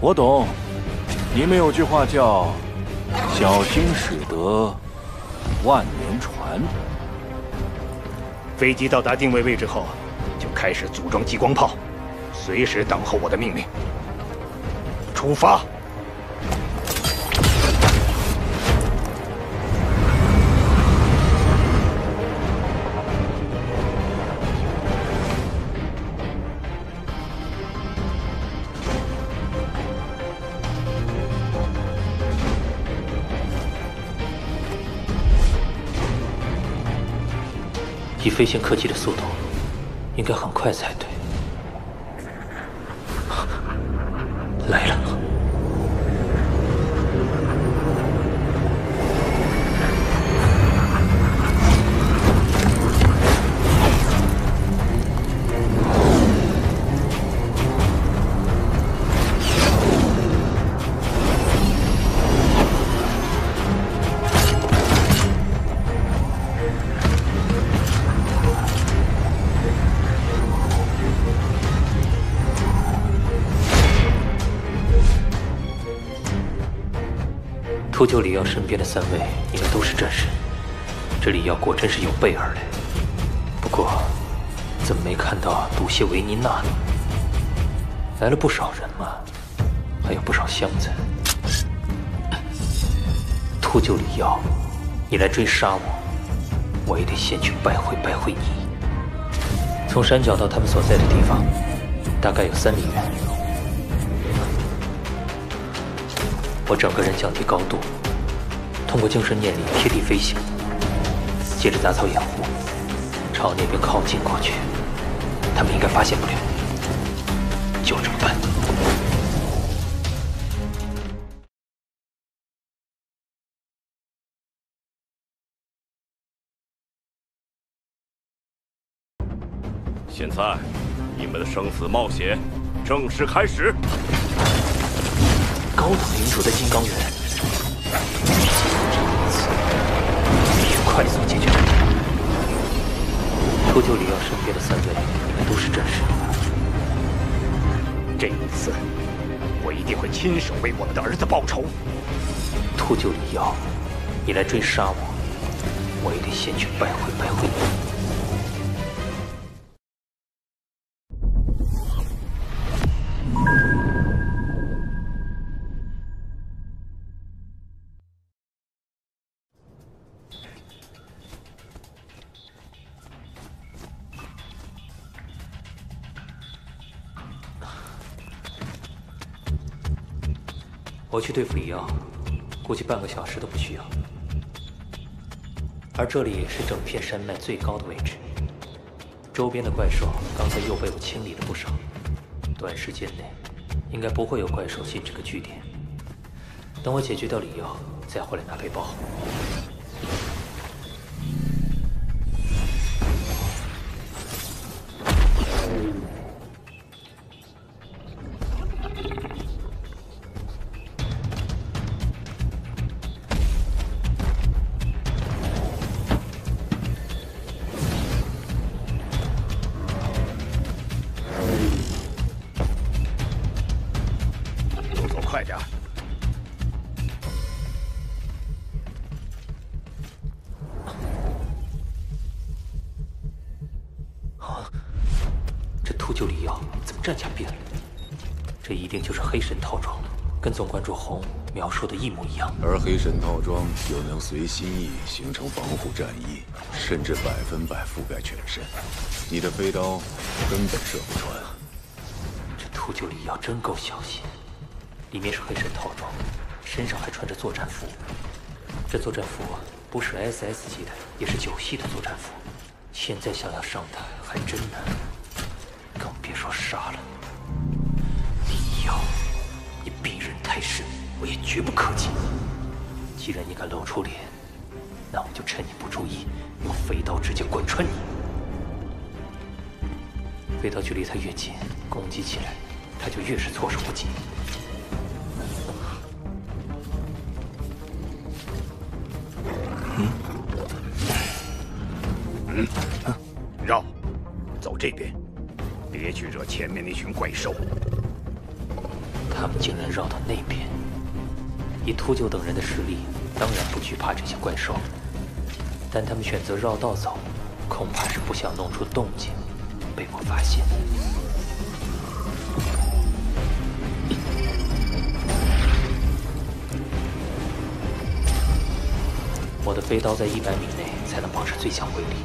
我懂，你们有句话叫“小心驶得万年船”。飞机到达定位位置后，就开始组装激光炮，随时等候我的命令。出发！以飞行科技的速度，应该很快才对。来了。秃鹫里奥身边的3位应该都是战士，这里奥果真是有备而来。不过，怎么没看到鲁谢维尼娜呢？来了不少人嘛，还有不少箱子。秃鹫里奥，你来追杀我，我也得先去拜会你。从山脚到他们所在的地方，大概有3里远。我整个人降低高度，通过精神念力贴地飞行，借着杂草掩护，朝那边靠近过去。他们应该发现不了，就这么办。现在，你们的生死冒险正式开始。高等领主的金刚猿，必须快速解决问题。秃鹫里奥身边的3位应该都是战士。这一次，我一定会亲手为我们的儿子报仇。秃鹫里奥，你来追杀我，我也得先去拜会你。我去对付里奥，估计半个小时都不需要。而这里也是整片山脉最高的位置，周边的怪兽刚才又被我清理了不少，短时间内应该不会有怪兽进这个据点。等我解决掉里奥，再回来拿背包。秃鹫李耀怎么战甲变了？这一定就是黑神套装了，跟总关注红描述的一模一样。而黑神套装又能随心意形成防护战衣，甚至100%覆盖全身。你的飞刀根本射不穿。这秃鹫李耀真够小心，里面是黑神套装，身上还穿着作战服。这作战服不是 SS 级的，也是9系的作战服。现在想要上他还真难，更别说杀了。李耀，你鄙人太甚，我也绝不客气。既然你敢露出脸，那我就趁你不注意，用飞刀直接贯穿你。飞刀距离他越近，攻击起来他就越是措手不及。绕，走这边，别去惹前面那群怪兽。他们竟然绕到那边，以秃鹫等人的实力，当然不惧怕这些怪兽，但他们选择绕道走，恐怕是不想弄出动静，被我发现。我的飞刀在100米内才能保持最强威力，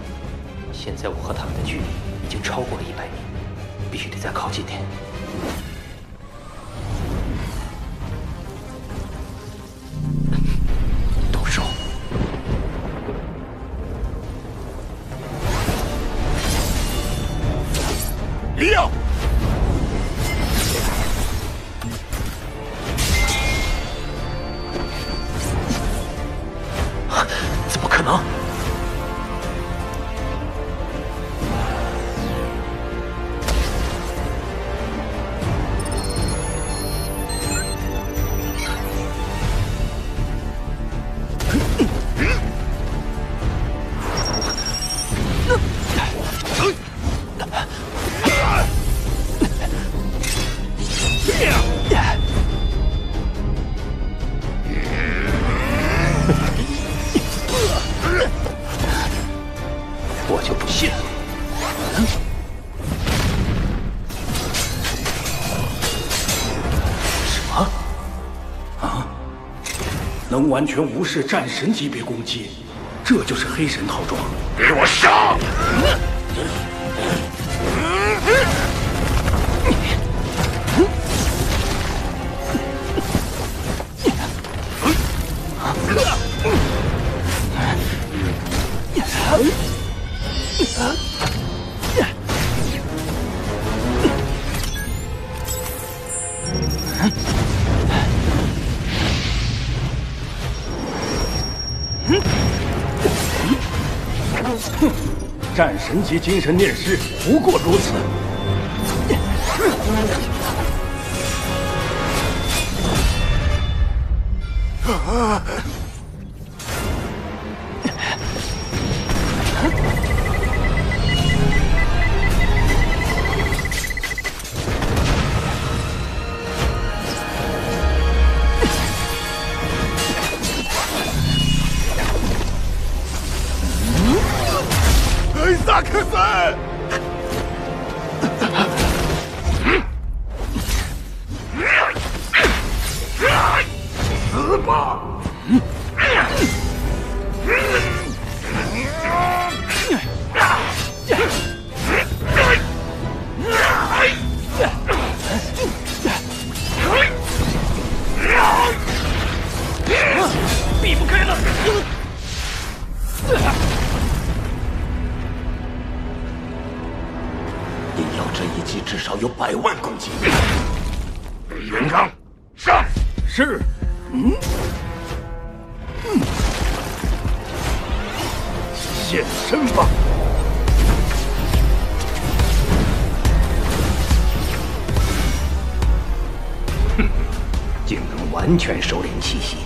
现在我和他们的距离已经超过了100米，必须得再靠近点。动手！李耀！怎么可能？我就不信了。什么？啊？能完全无视战神级别攻击，这就是黑神套装。给我上！战神级精神念师不过如此。萨克森！死吧！避不开了！你要这一击至少有100万攻击。李元刚，上！是。现身吧！哼，竟能完全收敛气息，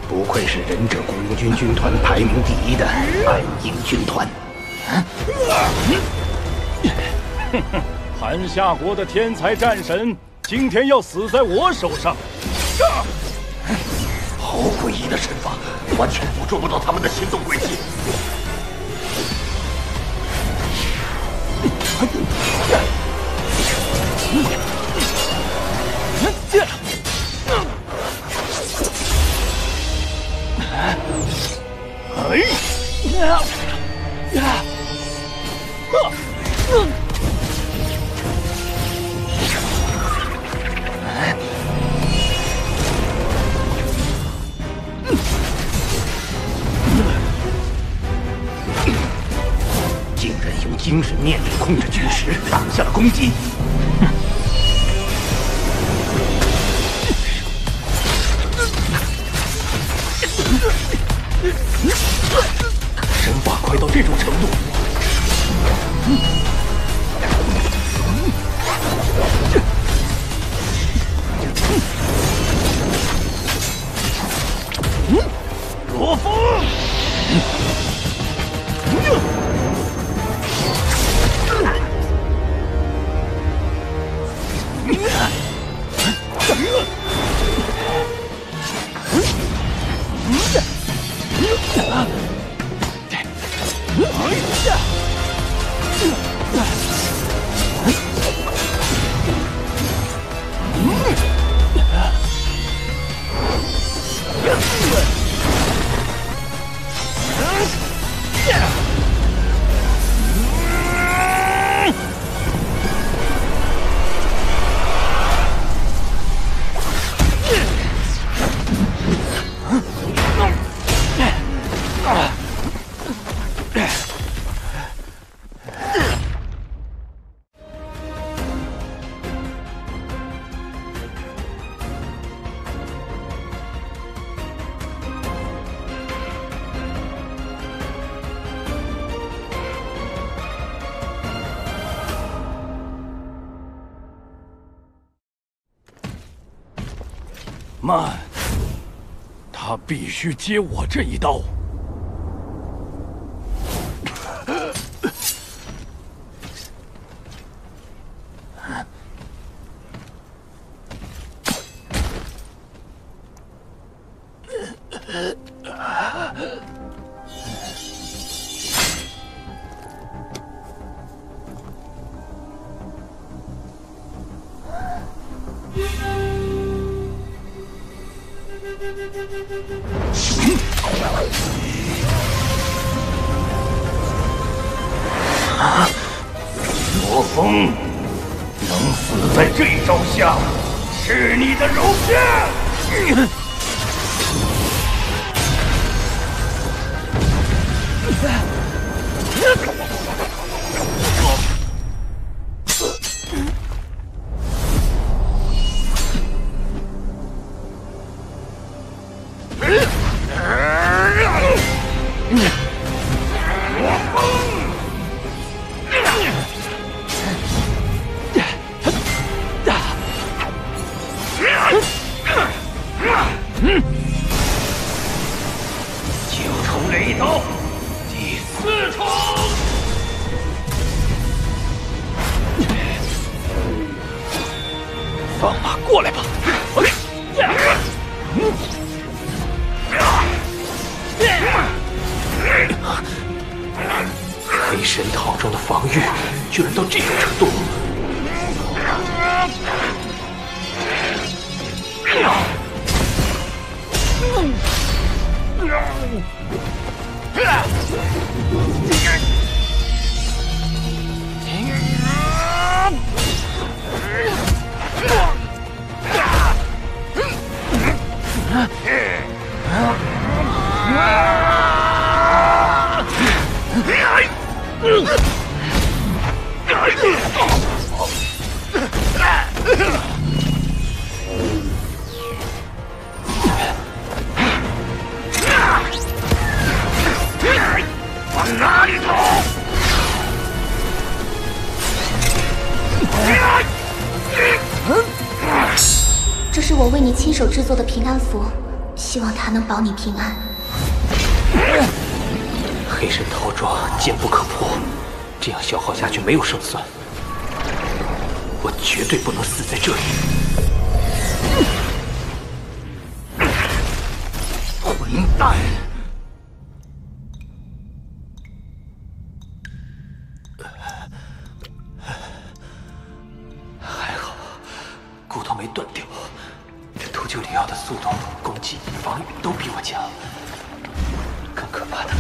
不愧是忍者雇佣军军团排名第1的暗影军团。韩夏国的天才战神，今天要死在我手上！好诡异的身法，完全捕捉不到他们的行动轨迹。竟然用精神念力控制巨石，挡下了攻击。身法快到这种程度，罗峰，慢，他必须接我这一刀。罗峰，能死在这一招下，是你的荣幸。九重雷刀，第4重。放马过来吧！黑神套中的防御居然到这种程度！往哪里走？这是我为你亲手制作的平安符，希望它能保你平安。黑神套装坚不可破，这样消耗下去没有胜算。我绝对不能死在这里。混蛋！还好强。更可怕的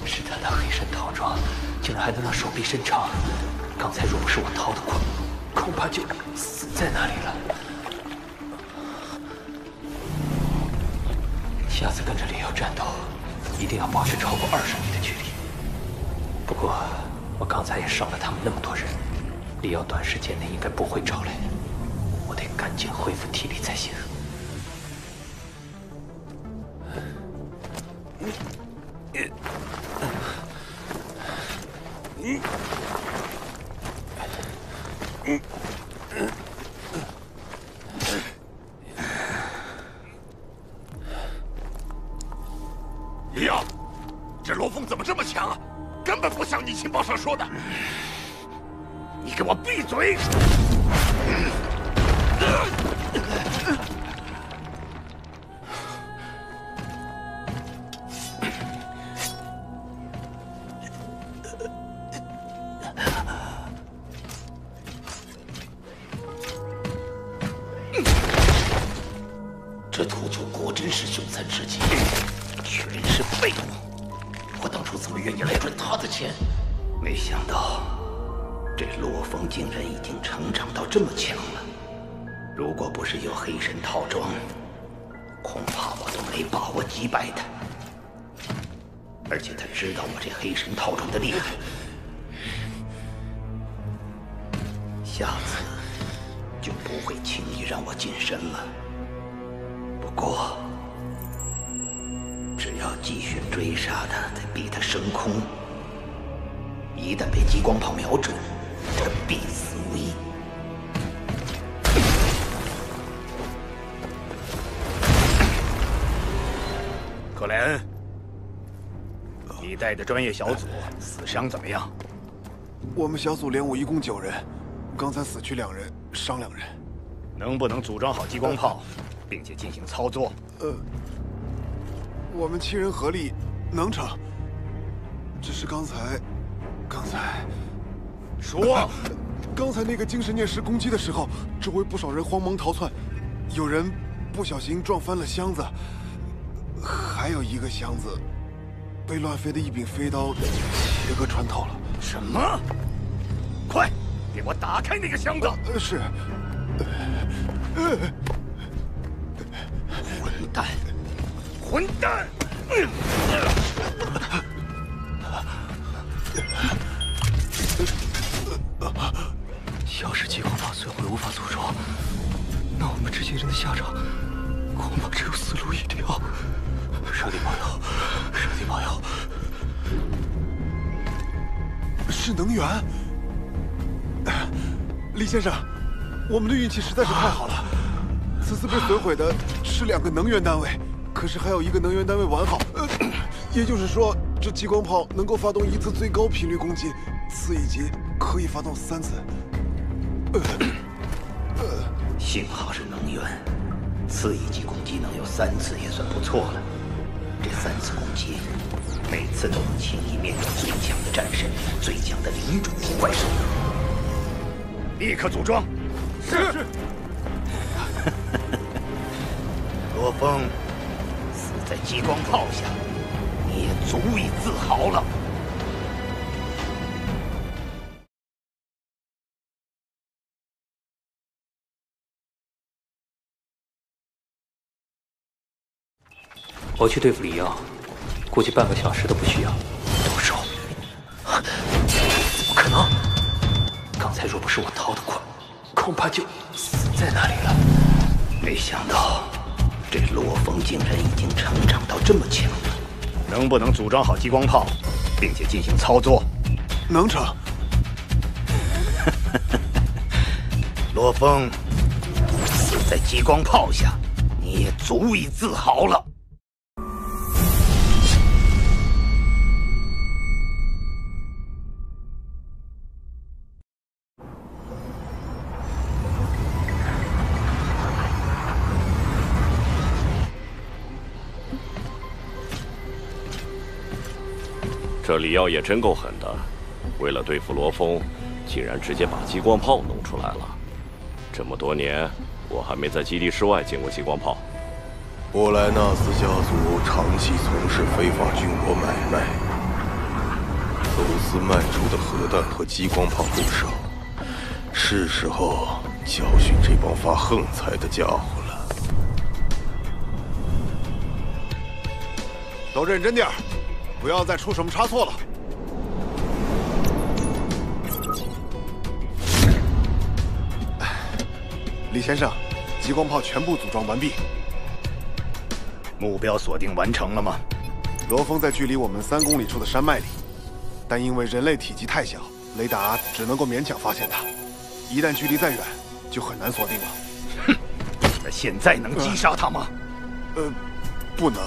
是他的黑神套装竟然还能让手臂伸长。刚才若不是我逃得快，恐怕就死在那里了。下次跟着里奥战斗，一定要保持超过20米的距离。不过我刚才也伤了他们那么多人，里奥短时间内应该不会招来，我得赶紧恢复体力才行。里奥，这罗峰怎么这么强啊？根本不像你情报上说的。你给我闭嘴！这秃鹫果真是凶残至极，确认是废物。我当初怎么愿意来赚他的钱？没想到这罗峰竟然已经成长到这么强了。如果不是有黑神套装，恐怕我都没把握击败他。而且他知道我这黑神套装的厉害，下次就不会轻易让我近身了。不过，只要继续追杀他，再逼他升空，一旦被激光炮瞄准，他必死无疑。克莱恩，你带的专业小组死伤怎么样？我们小组连伍一共9人，刚才死去2人，伤2人。能不能组装好激光炮，并且进行操作？我们7人合力能成，只是刚才说，刚才那个精神念石攻击的时候，周围不少人慌忙逃窜，有人不小心撞翻了箱子，还有一个箱子被乱飞的一柄飞刀切割穿透了。什么？快，给我打开那个箱子！是。混蛋！混蛋！要是激光炮摧毁无法组装，那我们这些人的下场恐怕只有死路一条。上帝保佑！上帝保佑！是能源，李先生，我们的运气实在是太好了。此次被损毁的是2个能源单位，可是还有1个能源单位完好。也就是说，这激光炮能够发动1次最高频率攻击，次一级可以发动3次。幸好是能源，次一级攻击能有3次也算不错了。这3次攻击，每次都能轻易灭掉最强的战神、最强的领主级怪兽。立刻组装。是。罗峰死在激光炮下，你也足以自豪了。我去对付里奥，估计半个小时都不需要。动手？怎么可能？刚才若不是我逃得快，恐怕就死在那里了。没想到这罗峰竟然已经成长到这么强了。能不能组装好激光炮，并且进行操作？能成。罗峰死在激光炮下，你也足以自豪了。这里奥也真够狠的，为了对付罗峰，竟然直接把激光炮弄出来了。这么多年，我还没在基地室外见过激光炮。波莱纳斯家族长期从事非法军火买卖，走私卖出的核弹和激光炮不少，是时候教训这帮发横财的家伙了。都认真点儿，不要再出什么差错了。李先生，激光炮全部组装完毕。目标锁定完成了吗？罗峰在距离我们3公里处的山脉里，但因为人类体积太小，雷达只能够勉强发现它。一旦距离再远，就很难锁定了。哼，那现在能击杀它吗？不能。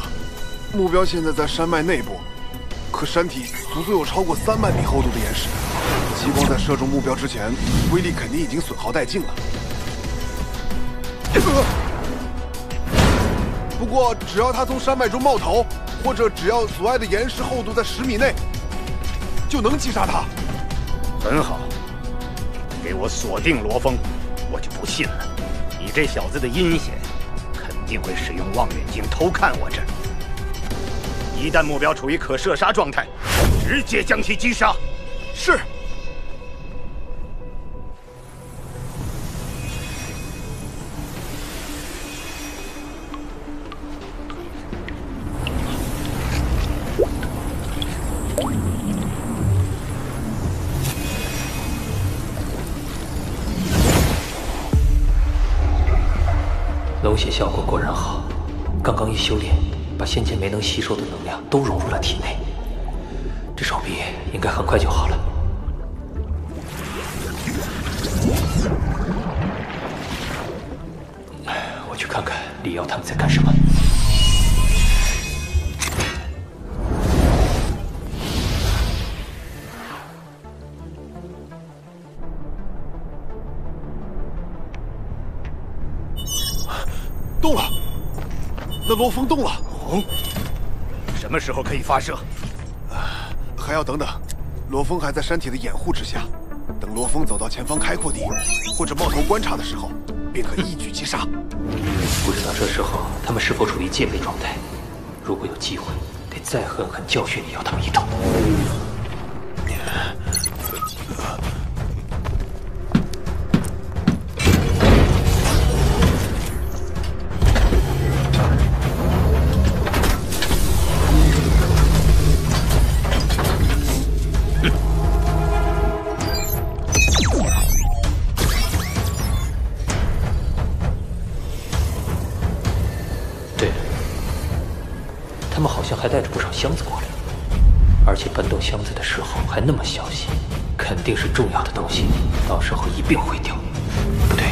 目标现在在山脉内部，可山体足足有超过3万米厚度的岩石，激光在射中目标之前，威力肯定已经损耗殆尽了。不过，只要它从山脉中冒头，或者只要阻碍的岩石厚度在10米内，就能击杀它。很好，给我锁定罗峰，我就不信了，你这小子的阴险，肯定会使用望远镜偷看我这儿。一旦目标处于可射杀状态，直接将其击杀。是。龙血效果果然好，刚刚一修炼，把先前没能吸收的能量都融入了体内，这手臂应该很快就好了。我去看看李瑶他们在干什么。动了，那罗峰动了。什么时候可以发射？还要等等。罗峰还在山体的掩护之下，等罗峰走到前方开阔地或者冒头观察的时候，便可一举击杀。不知道这时候他们是否处于戒备状态？如果有机会，得再狠狠教训李瑶他们一通。还带着不少箱子过来，而且搬动箱子的时候还那么小心，肯定是重要的东西，到时候一并毁掉。不对，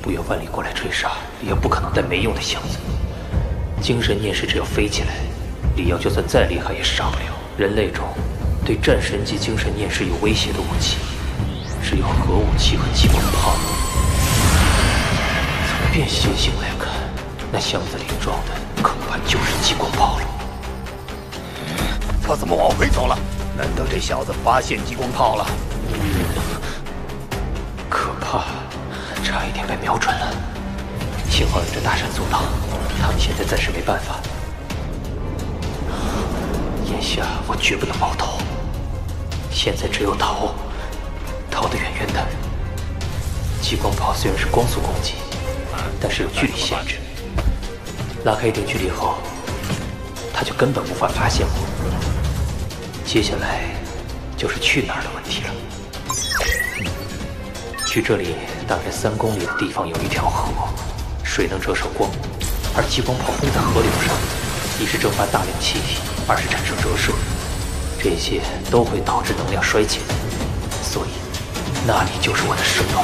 不远万里过来追杀，李瑶不可能带没用的箱子。精神念石只要飞起来，李瑶就算再厉害也杀不了。人类中对战神级精神念石有威胁的武器，只有核武器和激光炮。从变形性来看，那箱子里装的恐怕就是激光炮了。他怎么往回走了？难道这小子发现激光炮了？可怕，差一点被瞄准了。幸好有这大山阻挡，他们现在暂时没办法。眼下我绝不能冒头，现在只有逃，逃得远远的。激光炮虽然是光速攻击，但是有距离限制，拉开一定距离后，他就根本无法发现我。接下来就是去哪儿的问题了。距这里大概3公里的地方有一条河，水能折射光，而激光炮轰在河流上，一是蒸发大量气体，二是产生折射，这些都会导致能量衰减，所以那里就是我的生路。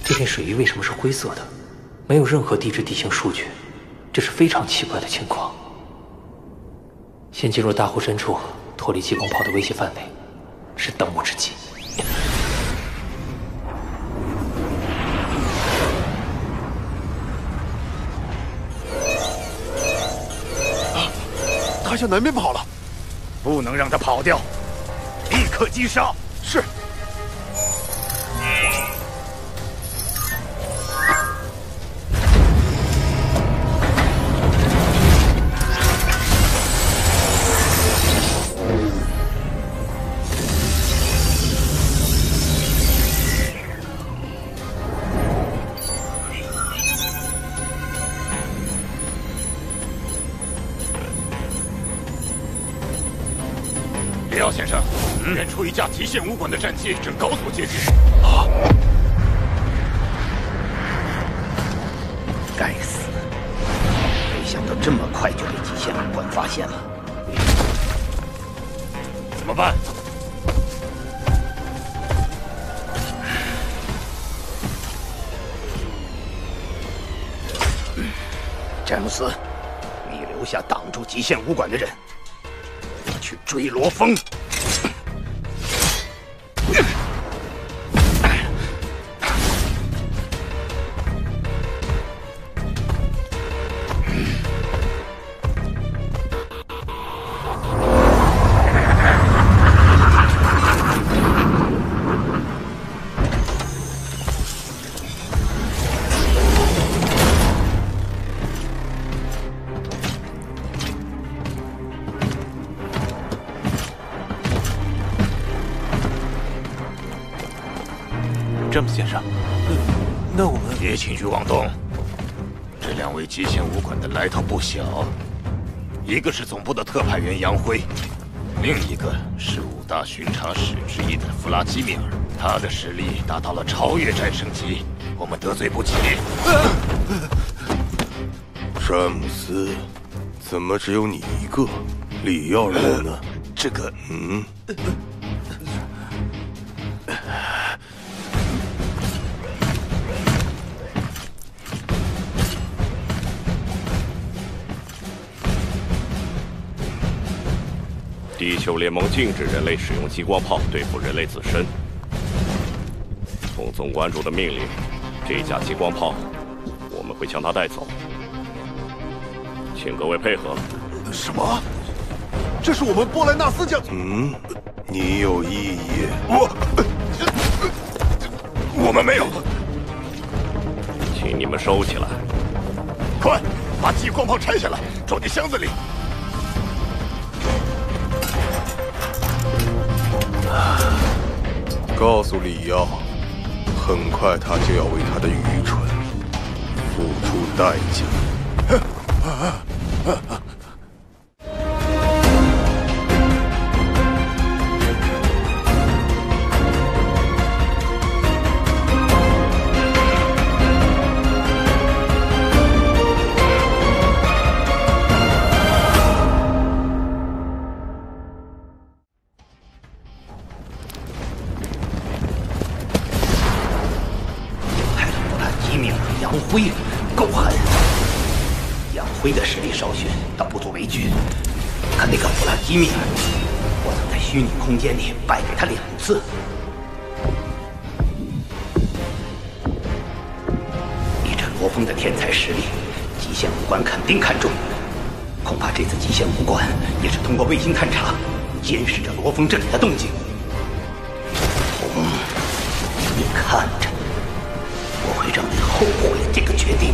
这片水域为什么是灰色的？没有任何地质地形数据，这是非常奇怪的情况。先进入大湖深处，脱离激光炮的威胁范围，是当务之急。他向南边跑了，不能让他跑掉，立刻击杀。是。里奥先生，远处一架极限武馆的战机正高速接近。该死！没想到这么快就被极限武馆发现了。怎么办？詹姆斯，你留下挡住极限武馆的人，我去追罗峰。詹姆斯先生，那我们别轻举妄动。这2位极限武馆的来头不小，一个是总部的特派员杨辉，另一个是5大巡查使之一的弗拉基米尔，他的实力达到了超越战胜级，我们得罪不起。詹姆斯，怎么只有你一个？里奥人呢？这个，地球联盟禁止人类使用激光炮对付人类自身。奉总管主的命令，这架激光炮我们会将它带走，请各位配合。什么？这是我们波莱纳斯将……你有异议？我们没有，请你们收起来。快，把激光炮拆下来，装进箱子里。告诉里奥，很快他就要为他的愚蠢付出代价。杨辉够狠，杨辉的实力稍逊，倒不足为惧。可那个弗拉基米尔，我曾在虚拟空间里败给他2次。以这罗峰的天才实力，极限武馆肯定看中。恐怕这次极限武馆也是通过卫星探查，监视着罗峰这里的动静。你看着。我会让你后悔这个决定。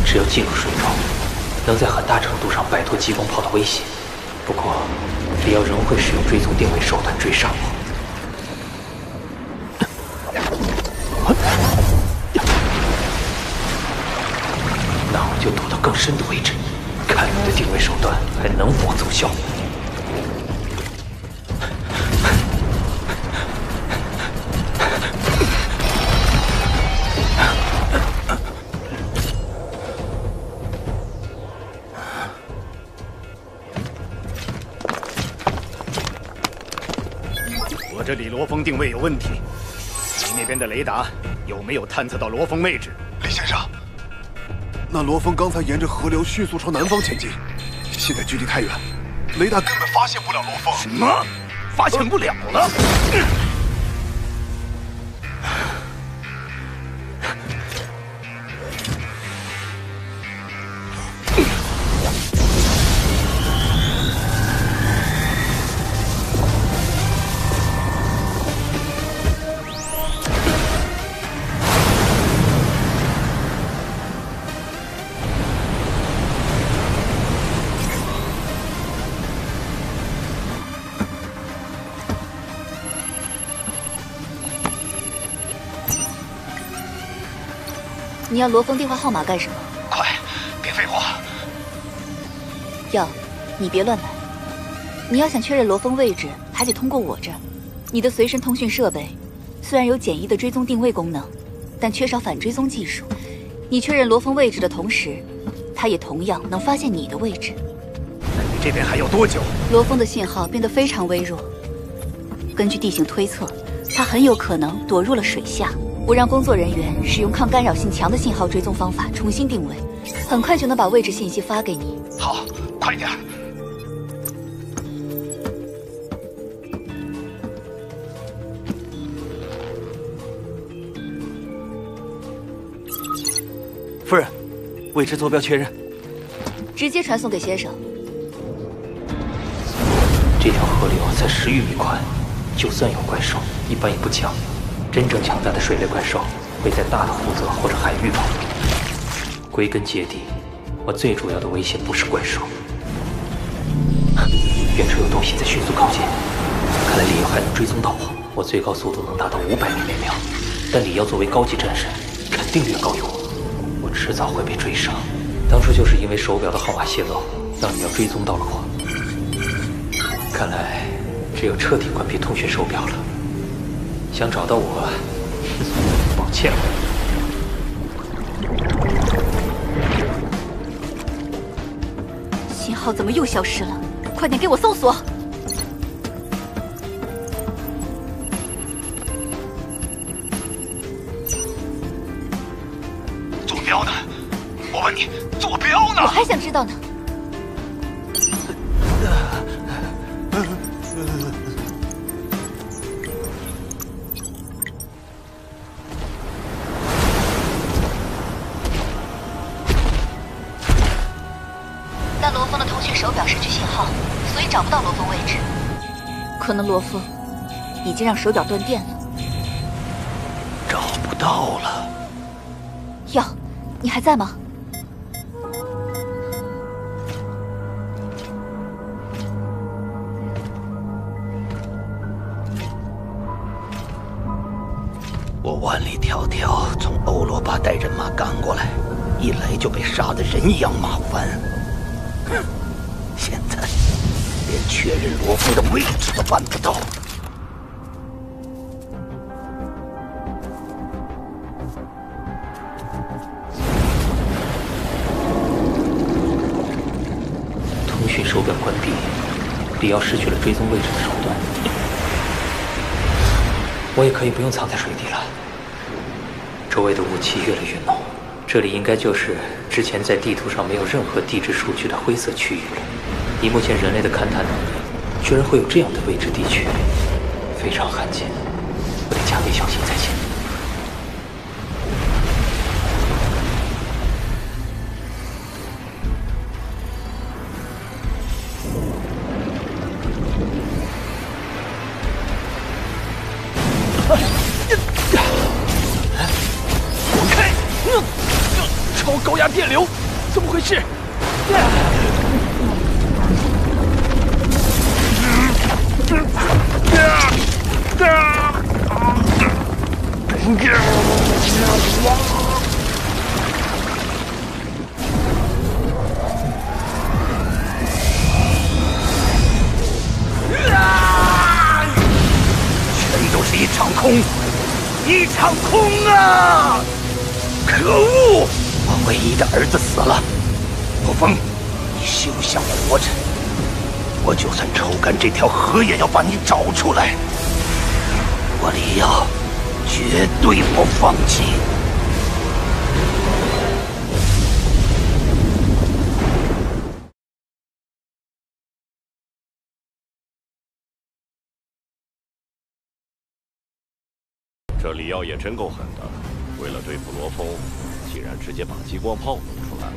只有进入水中，能在很大程度上摆脱激光炮的威胁。不过，里奥仍会使用追踪定位手段追上我。就躲到更深的位置，看你的定位手段还能否奏效。我这里罗峰定位有问题，你那边的雷达有没有探测到罗峰位置？李先生。那罗峰刚才沿着河流迅速朝南方前进，现在距离太远，雷达根本发现不了罗峰。什么？发现不了了？你要罗峰电话号码干什么？快，别废话。要，你别乱来。你要想确认罗峰位置，还得通过我这儿。你的随身通讯设备虽然有简易的追踪定位功能，但缺少反追踪技术。你确认罗峰位置的同时，他也同样能发现你的位置。那你这边还要多久？罗峰的信号变得非常微弱，根据地形推测，他很有可能躲入了水下。我让工作人员使用抗干扰性强的信号追踪方法重新定位，很快就能把位置信息发给你。好，快点。夫人，位置坐标确认。直接传送给先生。这条河流才10余米宽，就算有怪兽，一般也不强。真正强大的水类怪兽会在大的湖泽或者海域跑。归根结底，我最主要的威胁不是怪兽。远处有东西在迅速靠近，看来李耀还能追踪到我。我最高速度能达到500米每秒，但李耀作为高级战士，肯定远高于我。我迟早会被追上。当初就是因为手表的号码泄露，让李耀追踪到了我。看来只有彻底关闭通讯手表了。想找到我，抱歉了。信号怎么又消失了？快点给我搜索！坐标呢？我问你，坐标呢？我还想知道呢。但罗峰的通讯手表失去信号，所以找不到罗峰位置。可能罗峰已经让手表断电了。找不到了。耀，你还在吗？我万里迢迢从欧罗巴带人马赶过来，一来就被杀得人仰马翻。哼，现在连确认罗峰的位置都办不到。通讯手表关闭，李耀失去了追踪位置的手段。我也可以不用藏在水底了。周围的雾气越来越浓，这里应该就是之前在地图上没有任何地质数据的灰色区域了。以目前人类的勘探能力，居然会有这样的未知地区，非常罕见，我得加倍小心才行。超高压电流，怎么回事？全都是一场空，一场空啊！可恶！我唯一的儿子死了，罗峰，你休想活着！我就算抽干这条河，也要把你找出来。我李耀绝对不放弃。这李耀也真够狠的，为了对付罗峰，竟然直接把激光炮弄出来了。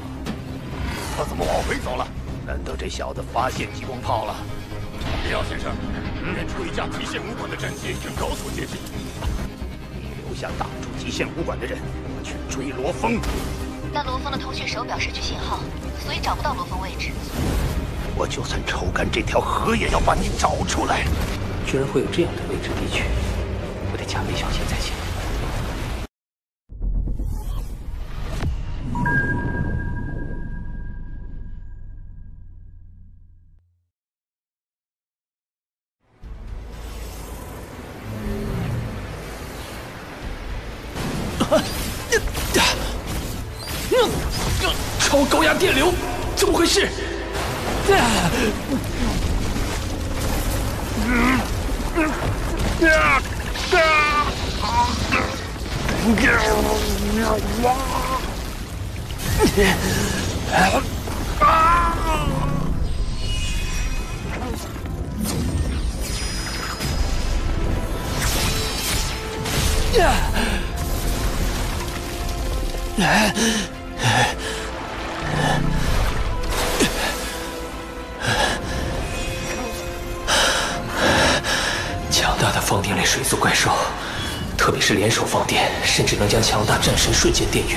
他怎么往回走了？难道这小子发现激光炮了？李耀先生，远处一架极限武馆的战机正高速接近。你留下挡住极限武馆的人，我去追罗峰。但罗峰的通讯手表失去信号，所以找不到罗峰位置。我就算抽干这条河，也要把你找出来。居然会有这样的未知地区，我得加倍小心才行。超高压电流，怎么回事？强大的放电类水族怪兽，特别是联手放电，甚至能将强大战神瞬间电晕。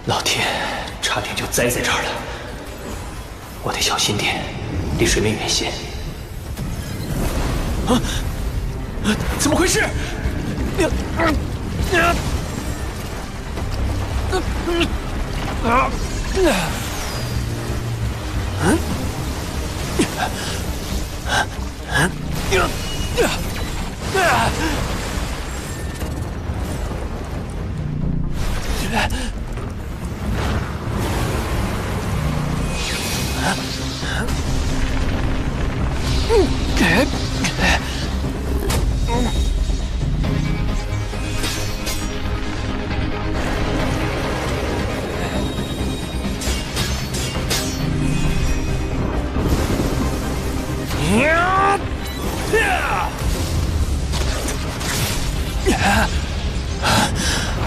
老天，差点就栽在这儿了。我得小心点，离水面远些。怎么回事？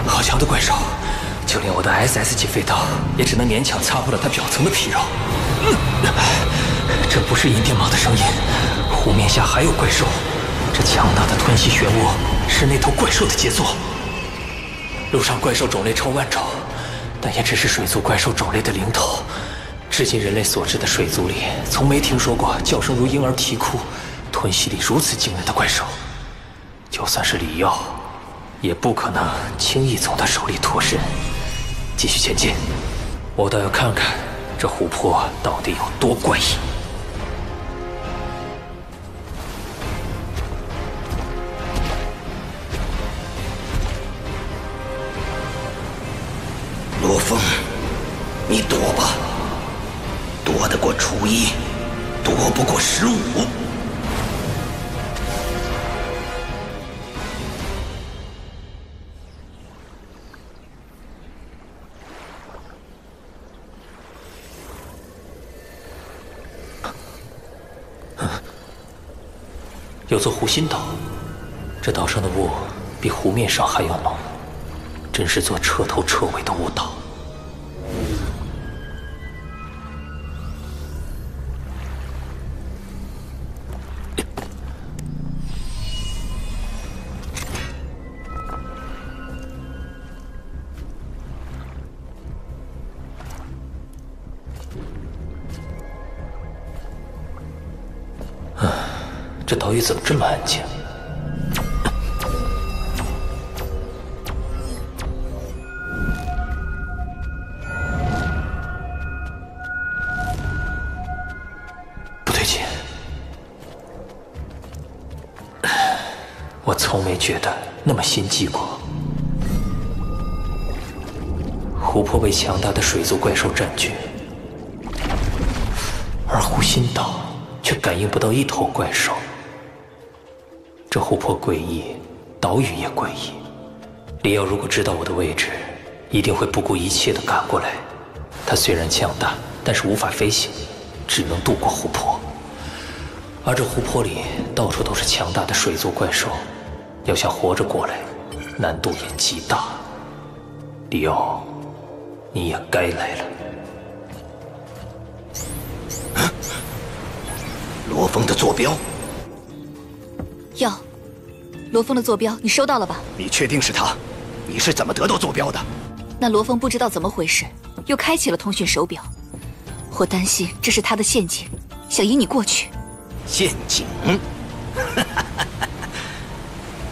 好强的怪兽，就连我的 SS 级飞刀也只能勉强擦破了它表层的皮肉。这不是银电蟒的声音，湖面下还有怪兽。这强大的吞噬漩涡是那头怪兽的杰作。陆上怪兽种类超万种，但也只是水族怪兽种类的零头。至今人类所知的水族里，从没听说过叫声如婴儿啼哭、吞噬力如此惊人的怪兽。就算是李耀，也不可能轻易从他手里脱身。继续前进，我倒要看看这湖泊到底有多怪异。罗峰，你躲吧，躲得过初一，躲不过15。有座湖心岛，这岛上的雾比湖面上还要浓，真是座彻头彻尾的雾岛。这岛屿怎么这么安静？不对劲，我从没觉得那么心悸过。湖泊被强大的水族怪兽占据，而湖心岛却感应不到一头怪兽。这湖泊诡异，岛屿也诡异。李耀如果知道我的位置，一定会不顾一切地赶过来。他虽然强大，但是无法飞行，只能渡过湖泊。而这湖泊里到处都是强大的水族怪兽，要想活着过来，难度也极大。李耀，你也该来了。罗峰的坐标。要，罗峰的坐标你收到了吧？你确定是他？你是怎么得到坐标的？那罗峰不知道怎么回事，又开启了通讯手表。我担心这是他的陷阱，想引你过去。陷阱？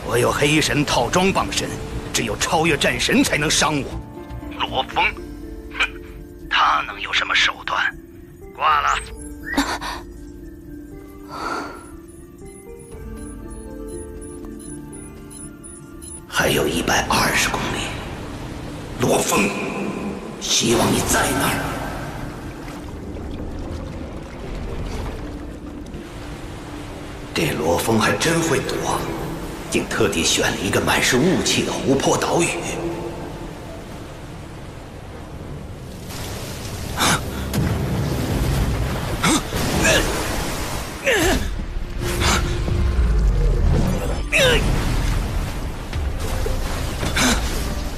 我有黑神套装傍身，只有超越战神才能伤我。罗峰，哼，他能有什么手段？挂了。还有120公里，罗峰，希望你在那儿。这罗峰还真会躲，竟特地选了一个满是雾气的湖泊岛屿。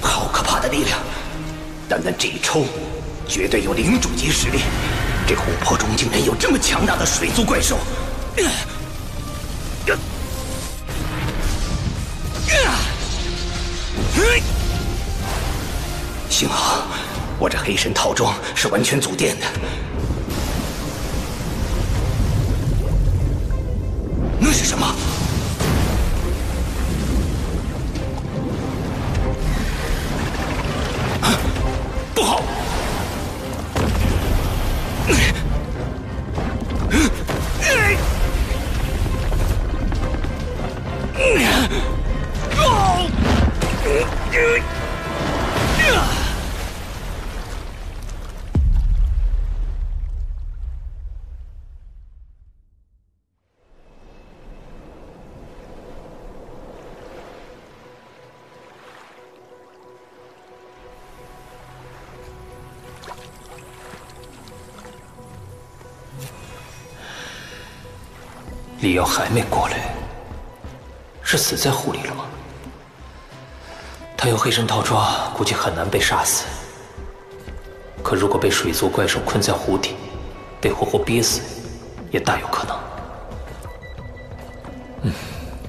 好可怕的力量！单单这一抽，绝对有领主级实力。这湖泊中竟然有这么强大的水族怪兽！幸好我这黑神套装是完全阻电的。那是什么？不好！李耀还没过来，是死在湖里了吗？他有黑神套装，估计很难被杀死。可如果被水族怪兽困在湖底，被活活憋死，也大有可能。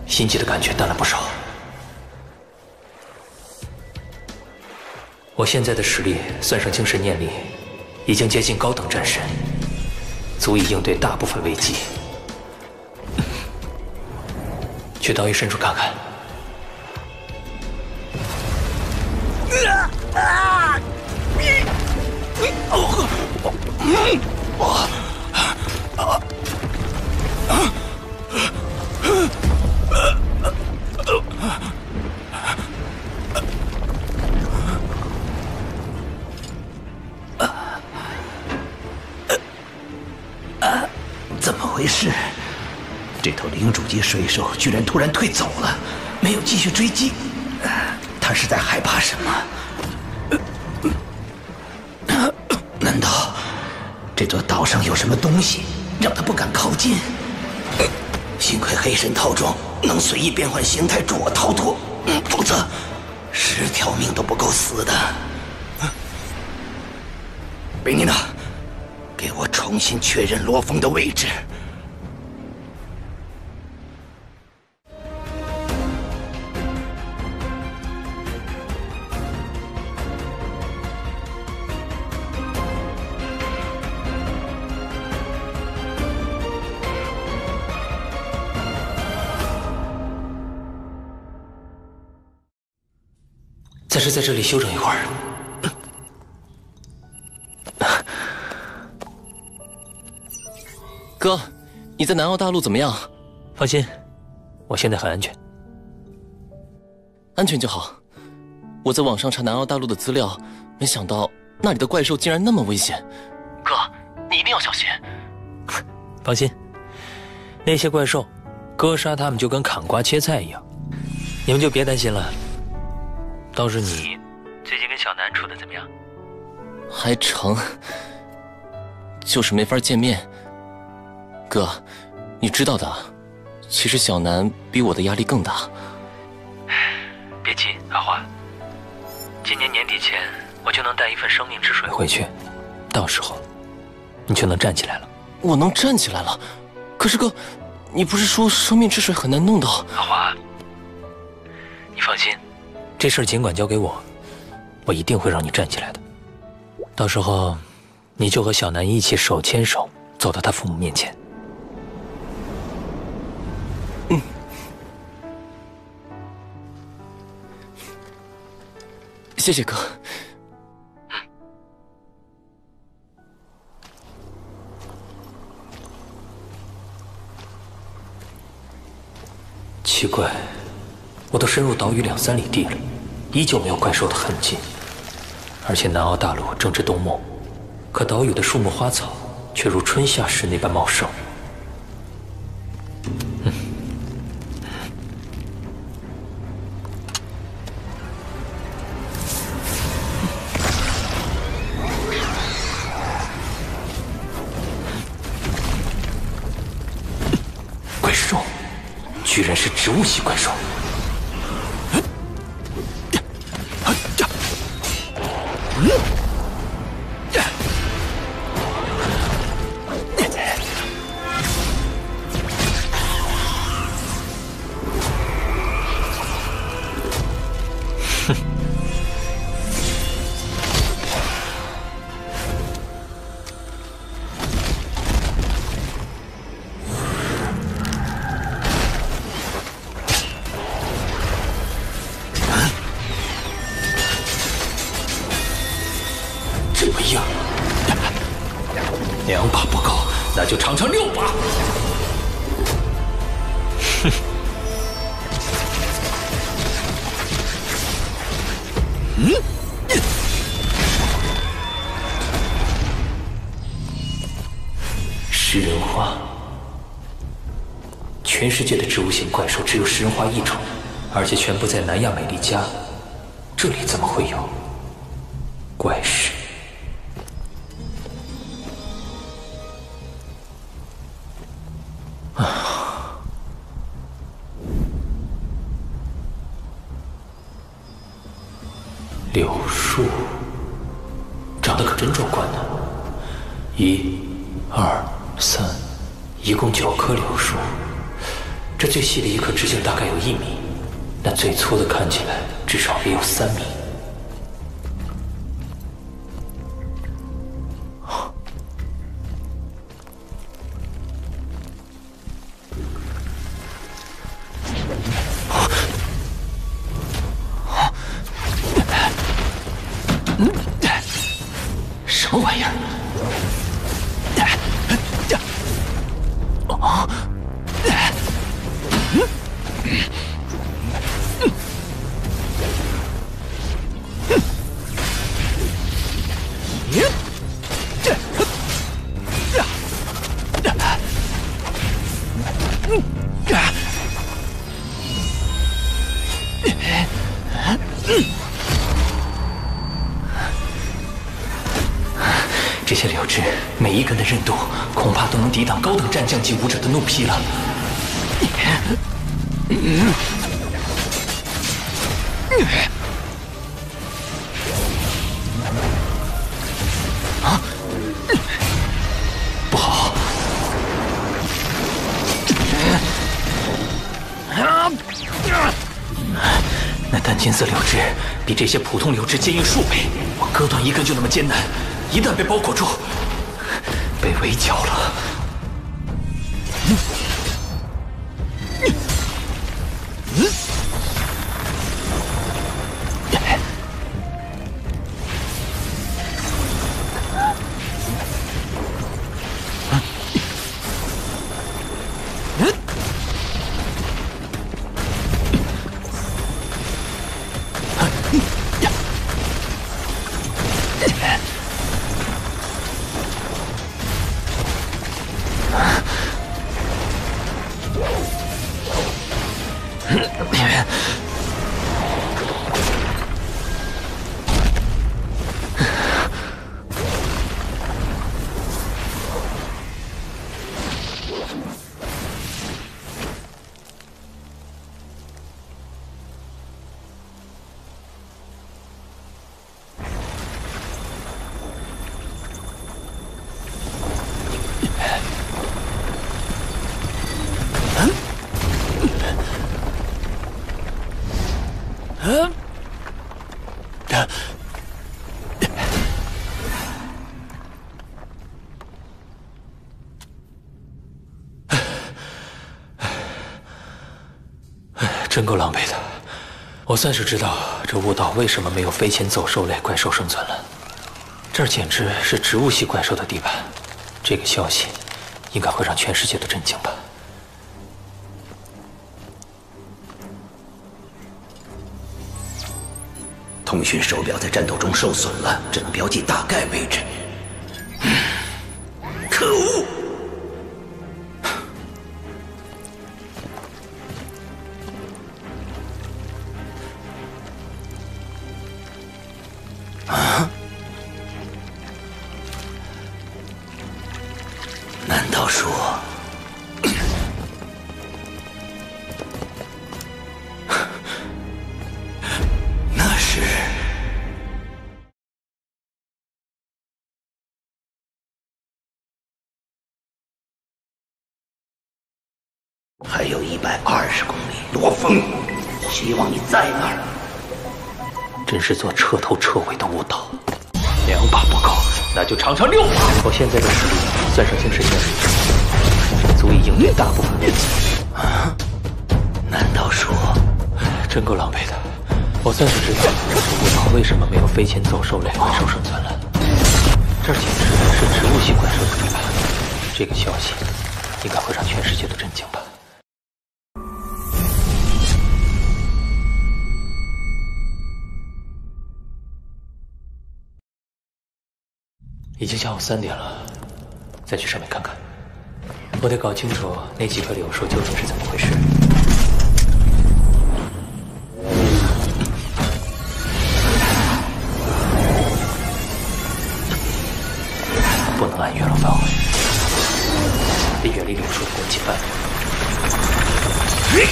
心悸的感觉淡了不少。我现在的实力，算上精神念力，已经接近高等战神，足以应对大部分危机。去岛屿深处看看。怎么回事？这头领主级水兽居然突然退走了，没有继续追击。他是在害怕什么？难道这座岛上有什么东西让他不敢靠近？幸亏黑神套装能随意变换形态助我逃脱，否则10条命都不够死的。贝妮娜，给我重新确认罗峰的位置。暂时在这里休整一会儿。哥，你在南澳大陆怎么样？放心，我现在很安全。安全就好。我在网上查南澳大陆的资料，没想到那里的怪兽竟然那么危险。哥，你一定要小心。放心，那些怪兽，割杀它们就跟砍瓜切菜一样，你们就别担心了。倒是你，最近跟小南处的怎么样？还成，就是没法见面。哥，你知道的，其实小南比我的压力更大。别急，阿华，今年年底前我就能带一份生命之水回去，到时候你就能站起来了。我能站起来了？可是哥，你不是说生命之水很难弄到？阿华，你放心。这事儿尽管交给我，我一定会让你站起来的。到时候，你就和小南一起手牵手走到他父母面前。谢谢哥。奇怪，我都深入岛屿2、3里地了，依旧没有怪兽的痕迹。而且南澳大陆正值冬末，可岛屿的树木花草却如春夏时那般茂盛。怪兽，居然是植物系怪兽！ 这么硬，2把不够，那就尝尝6把。哼。食人花，全世界的植物型怪兽只有食人花1种，而且全部在南亚美利加，这里怎么会有怪事？ 柳树长得可真壮观呢！1、2、3，一共9棵柳树。这最细的一棵直径大概有1米，那最粗的看起来至少也有3米。什么玩意儿？这些柳枝每一根的韧度，恐怕都能抵挡高等战将级武者的怒劈了。啊！不好！那淡金色柳枝比这些普通柳枝坚硬数倍，我割断一根就那么艰难。 一旦被包裹住，被围剿了。真够狼狈的，我算是知道这雾岛为什么没有飞禽走兽类怪兽生存了。这儿简直是植物系怪兽的地盘，这个消息应该会让全世界都震惊吧。同通讯手表在战斗中受损了，只能标记大概位置。可恶！啊？难道说？那是？还有120公里，罗峰，希望你在那儿。真是做彻头彻尾的误导。2把不够，那就尝尝6把。我现在的实力算上精神面力，足以应对大部分人。啊？难道说？真够狼狈的。我算是知道误导为什么没有飞禽走兽类怪兽生存了。这简直是植物系怪兽的地盘。这个消息应该会让全世界都震惊吧。已经下午3点了，再去上面看看。我得搞清楚那几棵柳树究竟是怎么回事。不能按月落返回，得远离柳树的攻击范围。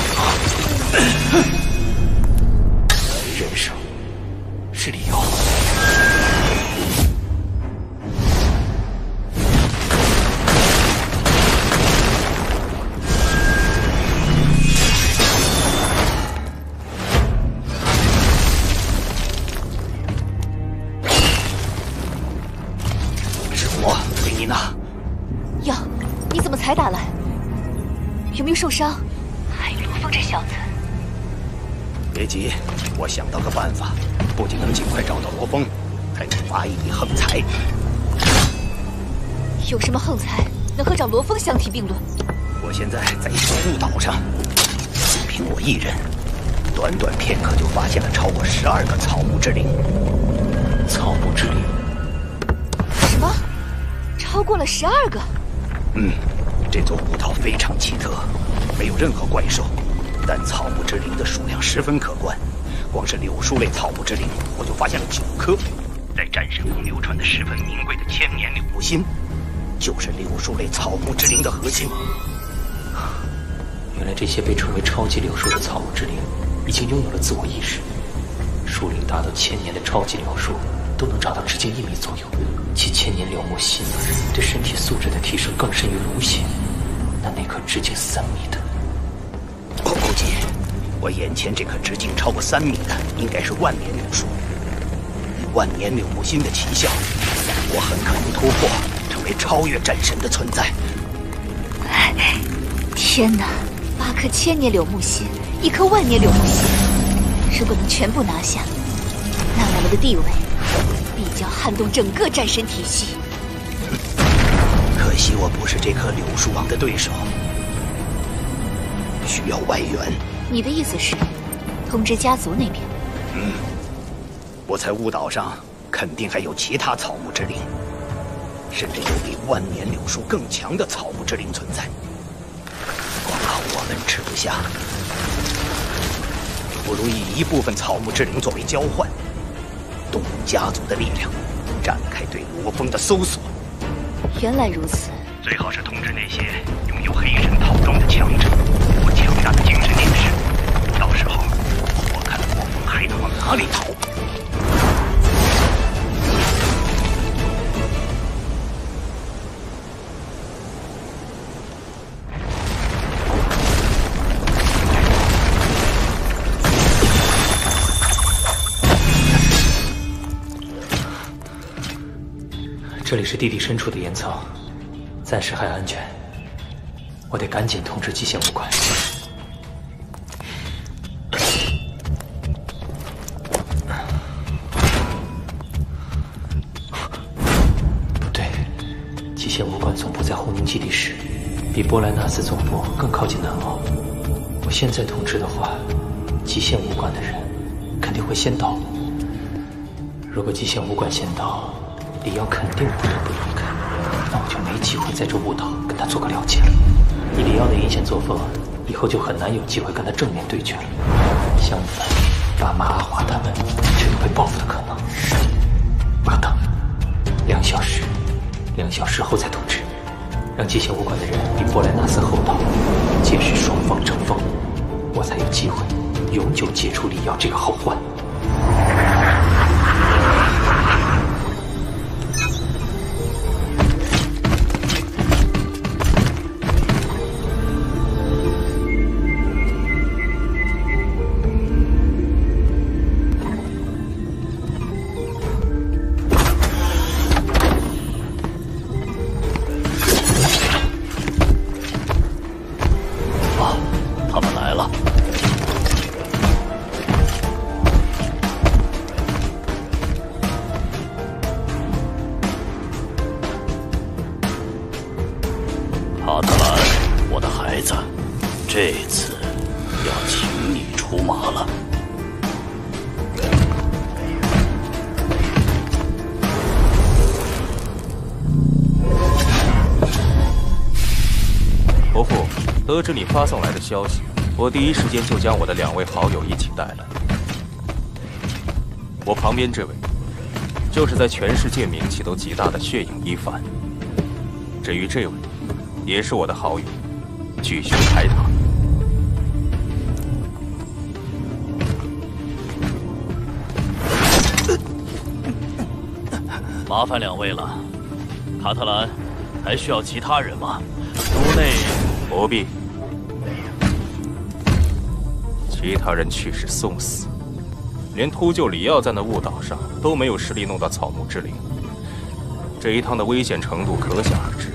人生是理由。才打来，有没有受伤？还有罗峰这小子。别急，我想到个办法，不仅能尽快找到罗峰，还能发一笔横财。有什么横财能和找罗峰相提并论？我现在在一座雾岛上，凭我一人，短短片刻就发现了超过12个草木之灵。草木之灵？什么？超过了12个？这座雾岛非常奇特，没有任何怪兽，但草木之灵的数量十分可观。光是柳树类草木之灵，我就发现了9颗。在战神宫流传的十分名贵的千年柳木心，就是柳树类草木之灵的核心。原来这些被称为超级柳树的草木之灵，已经拥有了自我意识。树龄达到1000年的超级柳树，都能长到直径1米左右。其千年柳木心对身体素质的提升更甚于龙血。那棵直径3米的，我估计，我眼前这棵直径超过3米的，应该是万年柳树。万年柳木心的奇效，我很可能突破，成为超越战神的存在。天哪！8颗千年柳木心，1颗万年柳木心，如果能全部拿下，那我们的地位必将撼动整个战神体系。可惜我不是这棵柳树王的对手，需要外援。你的意思是，通知家族那边？我猜雾岛上肯定还有其他草木之灵，甚至有比万年柳树更强的草木之灵存在。光靠我们吃不下，不如以一部分草木之灵作为交换，动用家族的力量，展开对罗峰的搜索。原来如此，最好是通知那些拥有黑神套装的强者或强大的精神念师，到时候我看罗峰还能往哪里逃。这里是地底深处的岩层，暂时还安全。我得赶紧通知极限武馆。对，极限武馆总部在红宁基地市，比波莱纳斯总部更靠近南欧。我现在通知的话，极限武馆的人肯定会先到。如果极限武馆先到，李耀肯定不得不离开，那我就没机会在这雾岛跟他做个了结了。以李耀的阴险作风，以后就很难有机会跟他正面对决了。相反，爸妈阿华他们就有被报复的可能。我要等2小时，2小时后再统治，让极限武馆的人比波莱纳斯厚道，届时双方争锋，我才有机会永久解除李耀这个后患。阿特兰，我的孩子，这次要请你出马了。伯父，得知你发送来的消息，我第一时间就将我的2位好友一起带来。我旁边这位，就是在全世界名气都极大的血影一番。至于这位，也是我的好友，巨熊凯塔。麻烦2位了，卡特兰，还需要其他人吗？族内不必，其他人去是送死，连秃鹫里奥在那雾岛上都没有实力弄到草木之灵，这一趟的危险程度可想而知。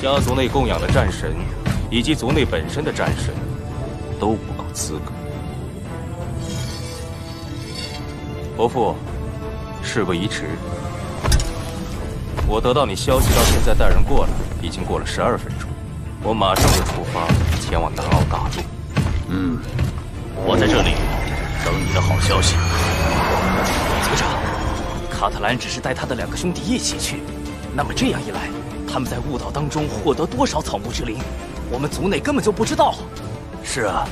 家族内供养的战神，以及族内本身的战神，都不够资格。伯父，事不宜迟，我得到你消息到现在带人过来，已经过了12分钟，我马上就出发前往南澳大陆。我在这里等你的好消息。族长，卡特兰只是带他的2个兄弟一起去，那么这样一来，他们在雾岛当中获得多少草木之灵，我们族内根本就不知道。是啊，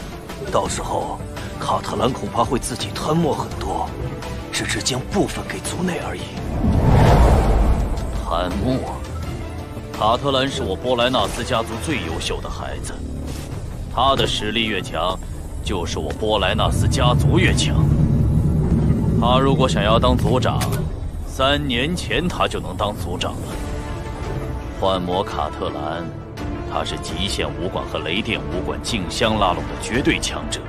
到时候卡特兰恐怕会自己吞没很多，只是将部分给族内而已。贪墨，卡特兰是我波莱纳斯家族最优秀的孩子，他的实力越强，就是我波莱纳斯家族越强。他如果想要当族长，3年前他就能当族长了。幻魔卡特兰，他是极限武馆和雷电武馆竞相拉拢的绝对强者。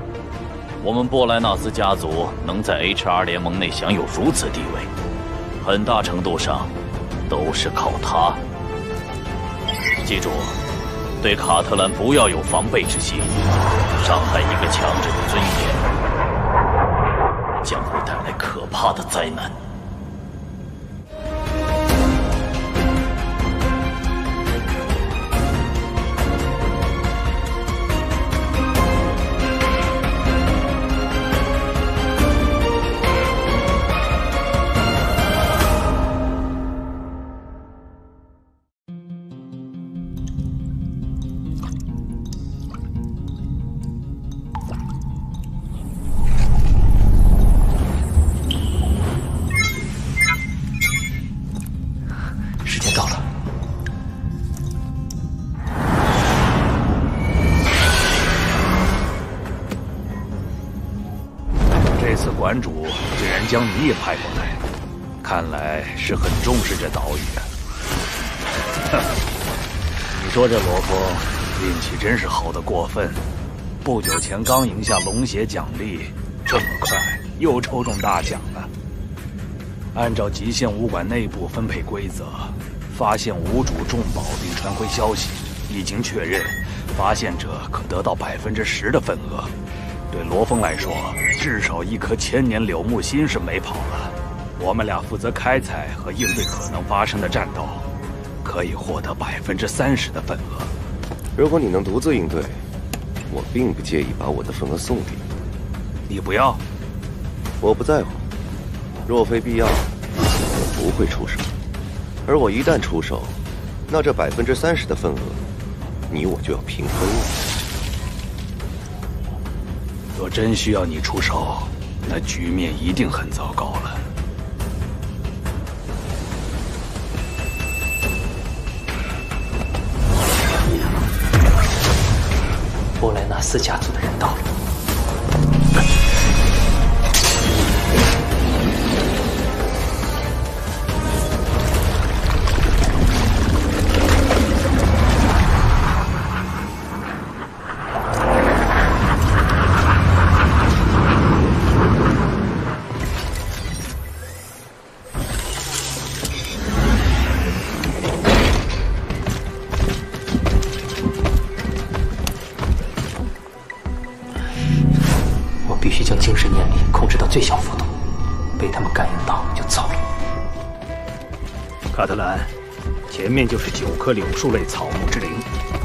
我们波莱纳斯家族能在 HR 联盟内享有如此地位，很大程度上都是靠他。记住，对卡特兰不要有防备之心，伤害一个强者的尊严，将会带来可怕的灾难。馆主竟然将你也派过来，看来是很重视这岛屿啊。哼，你说这罗峰运气真是好得过分，不久前刚赢下龙血奖励，这么快又抽中大奖了。按照极限武馆内部分配规则，发现无主重宝并传回消息，一经确认，发现者可得到10%的份额。对罗峰来说，至少1颗千年柳木心是没跑了。我们俩负责开采和应对可能发生的战斗，可以获得30%的份额。如果你能独自应对，我并不介意把我的份额送给你。你不要？我不在乎。若非必要，我不会出手。而我一旦出手，那这30%的份额，你我就要平分了。若真需要你出手，那局面一定很糟糕了。波莱纳斯家族的人到了。最小幅度，被他们感应到就糟了。卡特兰，前面就是9棵柳树类草木之灵。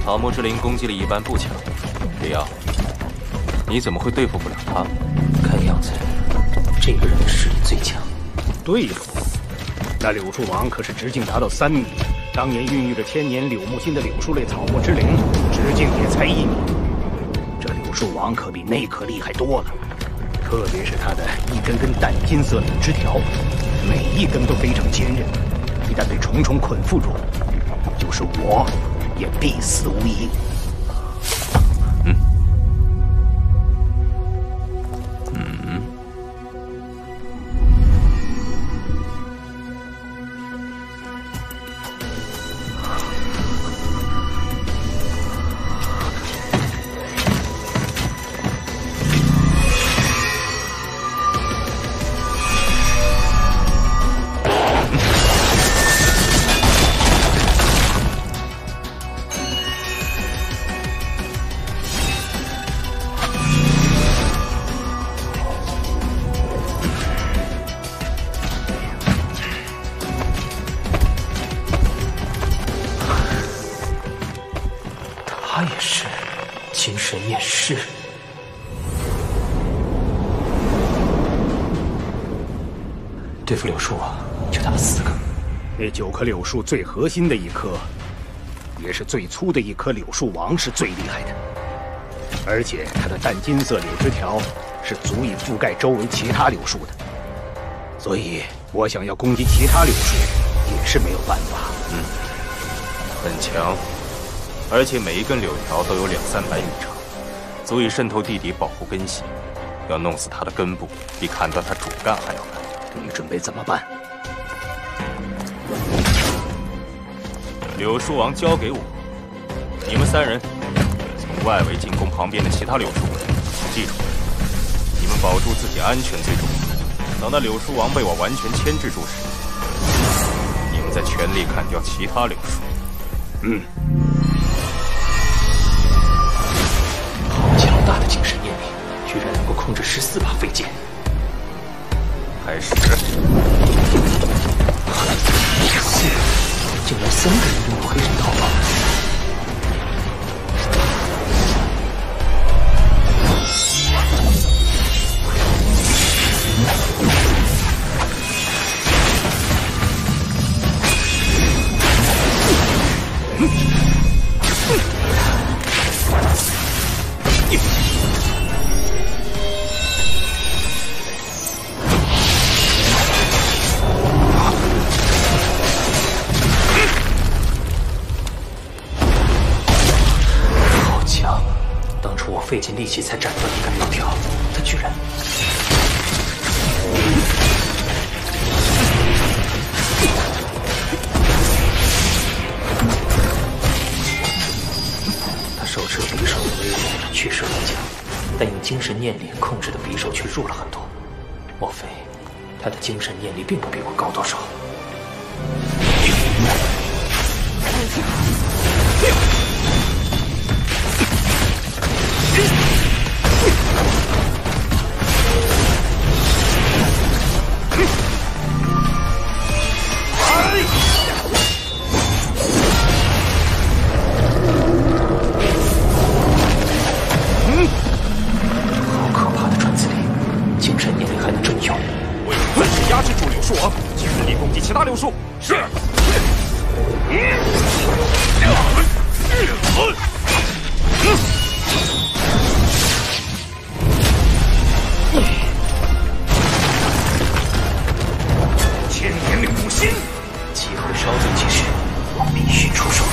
草木之灵攻击力一般不强。里奥，你怎么会对付不了他？看样子，这个人的实力最强。对付？那柳树王可是直径达到3米，当年孕育着千年柳木心的柳树类草木之灵，直径也才1米。这柳树王可比那棵厉害多了。特别是它的一根根淡金色柳枝条，每一根都非常坚韧，一旦被重重捆缚住，就是我也必死无疑。他也是精神面试。对付柳树啊，就他们4个。那9棵柳树最核心的一棵，也是最粗的一棵柳树王是最厉害的，而且它的淡金色柳枝条是足以覆盖周围其他柳树的，所以我想要攻击其他柳树也是没有办法。很强。而且每一根柳条都有200-300米长，足以渗透地底保护根系。要弄死它的根部，比砍断它主干还要难。你准备怎么办？柳树王交给我，你们3人从外围进攻旁边的其他柳树。记住，你们保住自己安全最重要。等那柳树王被我完全牵制住时，你们再全力砍掉其他柳树。强大的精神念力，居然能够控制14把飞剑。开始。竟然3个人拥有黑神刀法。费尽力气才斩断一根柳条，他居然……他手持匕首的威力确实很强，但用精神念力控制的匕首却弱了很多。莫非他的精神念力并不比我高多少？我用钻石压制住攻击其他流术。是。千年柳木心，机会稍纵即逝，我必须出手了。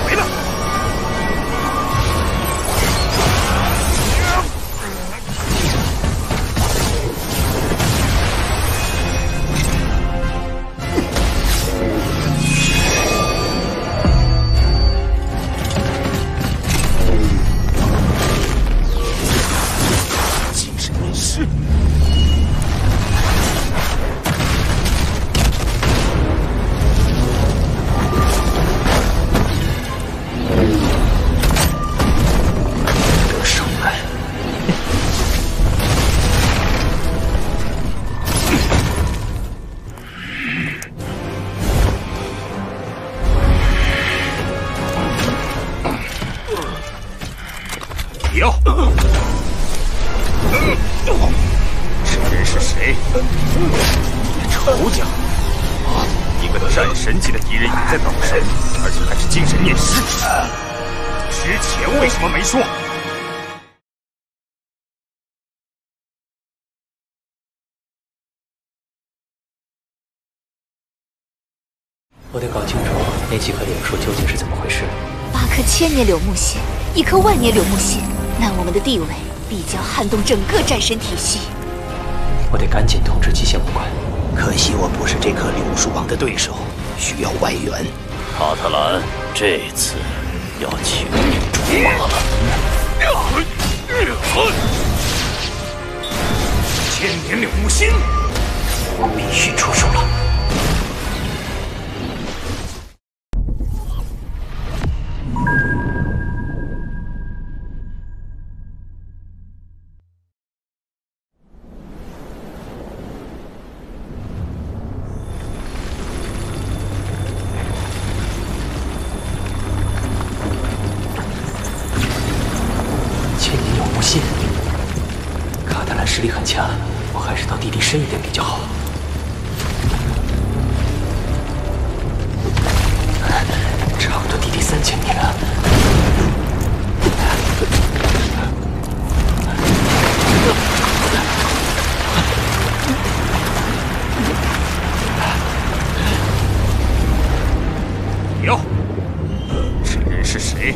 回来！要！这人是谁？仇家！一个战神级的敌人也在岛上，而且还是精神念师。之前为什么没说？我得搞清楚那几棵柳树究竟是怎么回事。 8颗千年柳木心，1颗万年柳木心，那我们的地位必将撼动整个战神体系。我得赶紧通知极限武馆。可惜我不是这棵柳树王的对手，需要外援。卡特兰，这次要请你出马了。千年柳木心，我必须出手了。 卡特兰实力很强，我还是到地底深一点比较好。差不多地底3000米了。哟，这人是谁？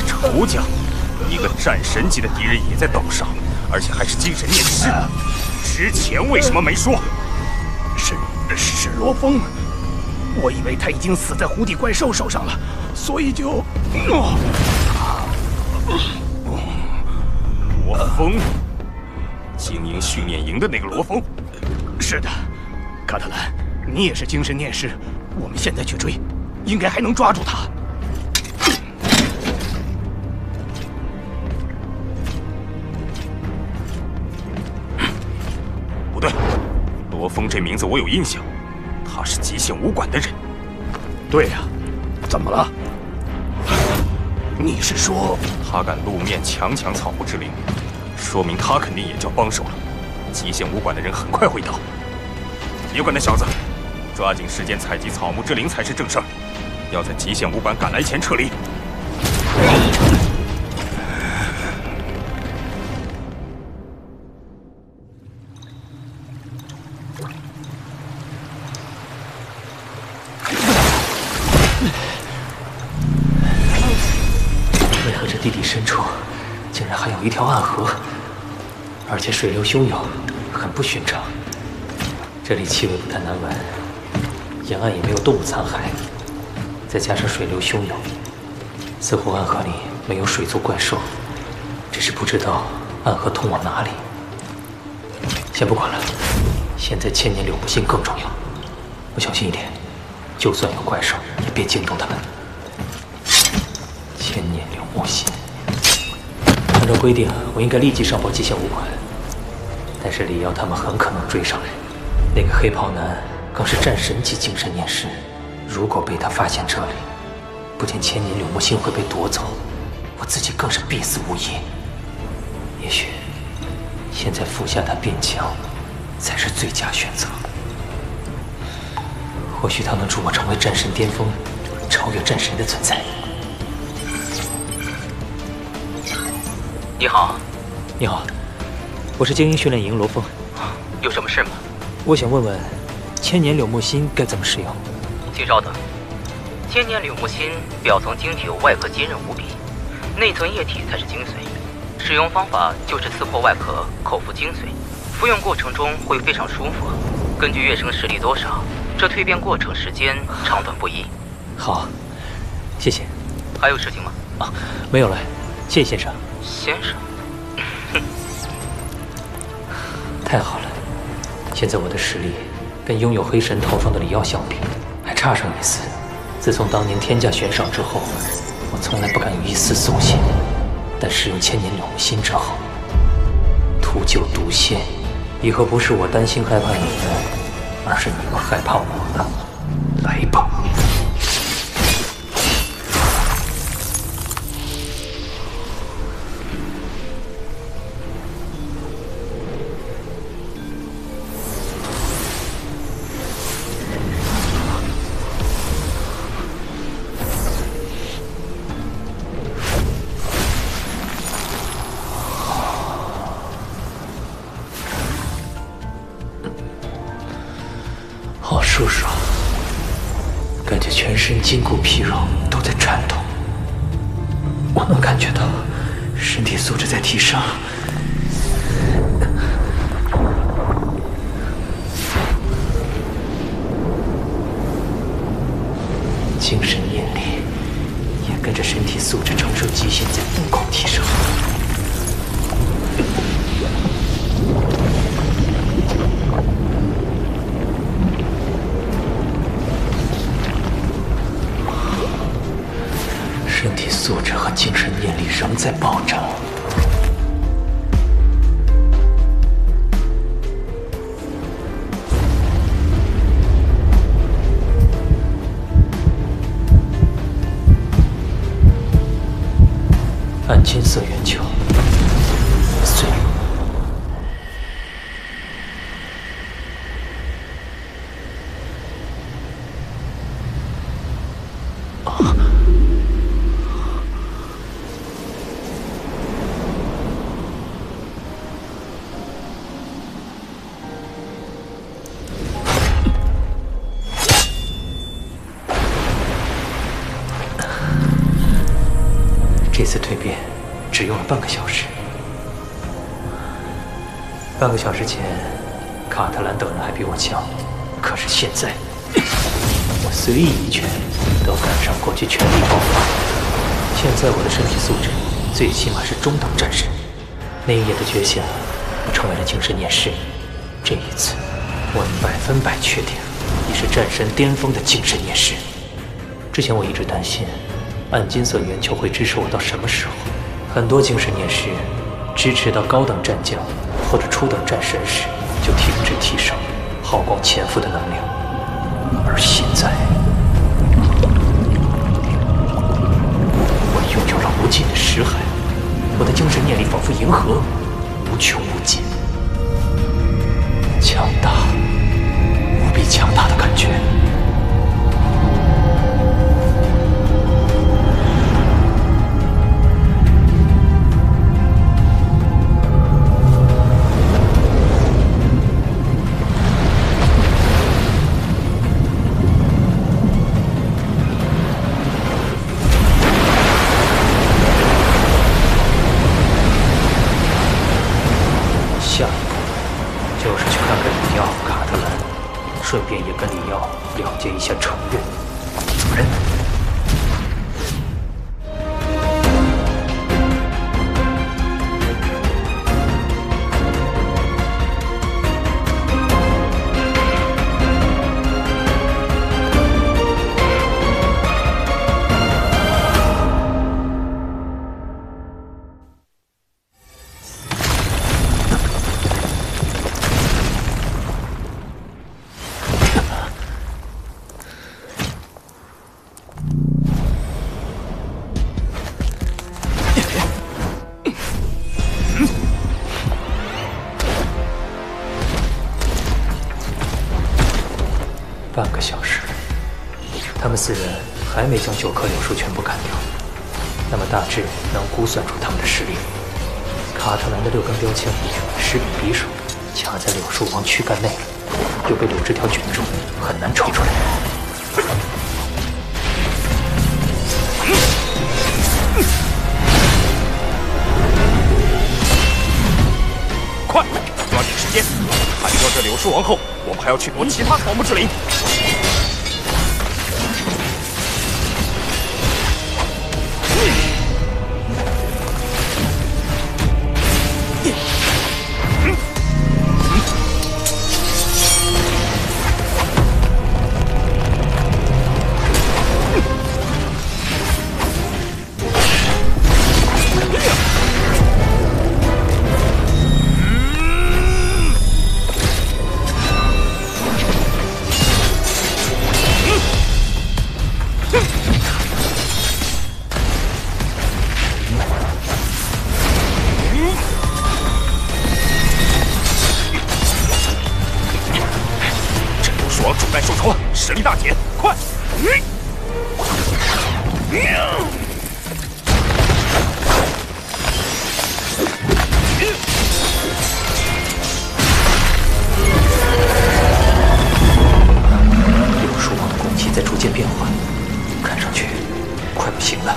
仇家！ 一个战神级的敌人也在岛上，而且还是精神念师。之前为什么没说？是罗峰，我以为他已经死在湖底怪兽手上了，所以就……罗峰，精英训练营的那个罗峰。是的，卡特兰，你也是精神念师，我们现在去追，应该还能抓住他。 罗峰这名字我有印象，他是极限武馆的人。对呀，怎么了？你是说他敢露面强抢草木之灵，说明他肯定也叫帮手了。极限武馆的人很快会到，别管那小子，抓紧时间采集草木之灵才是正事儿。要在极限武馆赶来前撤离。 为何这地底深处竟然还有一条暗河，而且水流汹涌，很不寻常。这里气味不但难闻，沿岸也没有动物残骸，再加上水流汹涌，似乎暗河里没有水族怪兽，只是不知道暗河通往哪里。先不管了，现在千年柳木心更重要。我小心一点，就算有怪兽，也别惊动他们。 千年柳木心，按照规定，我应该立即上报极限武馆，但是李瑶他们很可能追上来。那个黑袍男更是战神级精神念师，如果被他发现这里，不仅千年柳木心会被夺走，我自己更是必死无疑。也许现在服下他变强，才是最佳选择。或许他能助我成为战神巅峰，超越战神的存在。你好，你好，我是精英训练营罗峰。有什么事吗？我想问问，千年柳木心该怎么使用？请稍等。千年柳木心表层晶体，外壳坚韧无比，内层液体才是精髓。使用方法就是刺破外壳，口服精髓。服用过程中会非常舒服。根据跃升实力多少，这蜕变过程时间长短不一。好，谢谢。还有事情吗？啊，没有了，谢谢先生。先生，太好了！现在我的实力跟拥有黑神套装的李耀相比，还差上一丝。自从当年天价悬赏之后，我从来不敢有一丝松懈。但使用千年柳木心之后，屠救毒仙，以后不是我担心害怕你们，而是你们害怕我了。来吧！好舒爽，感觉全身筋骨皮肉都在颤动。我能感觉到身体素质在提升。精神念力也跟着身体素质承受极限在疯狂提升。身体素质和精神念力仍在暴涨。暗金色圆球，碎。这次蜕变只用了半个小时。半个小时前，卡特兰等人还比我强，可是现在，我随意一拳都赶上过去全力爆发。现在我的身体素质最起码是中等战神。那一夜的觉醒，我成为了精神念师。这一次，我100%确定你是战神巅峰的精神念师。之前我一直担心暗金色圆球会支持我到什么时候？很多精神念师支持到高等战将或者初等战神时就停止提升，耗光潜伏的能量。而现在，我拥有了无尽的识海，我的精神念力仿佛银河，无穷无尽，强大，无比强大的感觉。下一步就是去看看李耀、卡特兰，顺便也跟李耀了解一下成员。走人。半个小时，他们4人还没将9棵柳树全部砍掉，那么大致能估算出他们的实力。卡特兰的6根标枪实比匕首，卡在柳树王躯干内了，又被柳枝条卷住，很难抽出来。快，抓紧时间！砍掉这柳树王后，我们还要去夺其他草木之灵。实力大减，快！柳树王的攻击在逐渐变缓，看上去快不行了。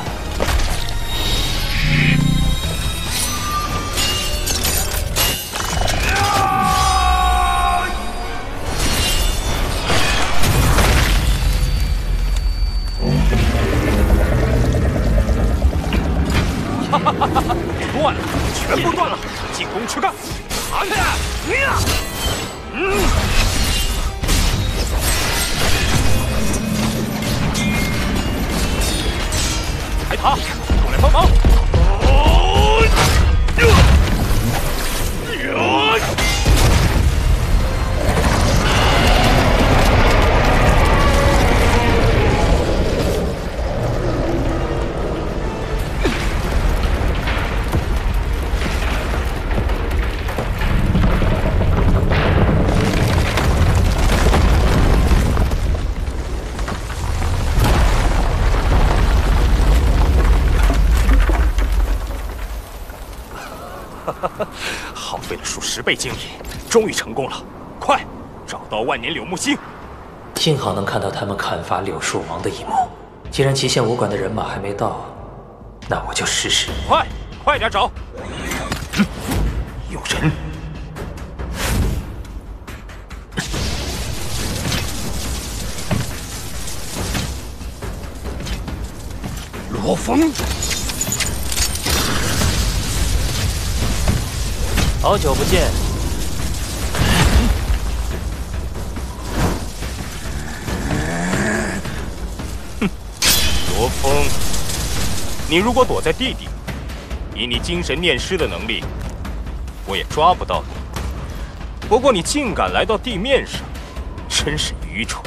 断了，全部断了！进攻去干！砍他！抬塔，过来帮忙！耗费了数10倍精力，终于成功了！快，找到万年柳木星！幸好能看到他们砍伐柳树王的一幕。既然极限武馆的人马还没到，那我就试试。快点找！有人！罗峰！好久不见。罗峰，你如果躲在地底，以你精神念师的能力，我也抓不到你。不过你竟敢来到地面上，真是愚蠢。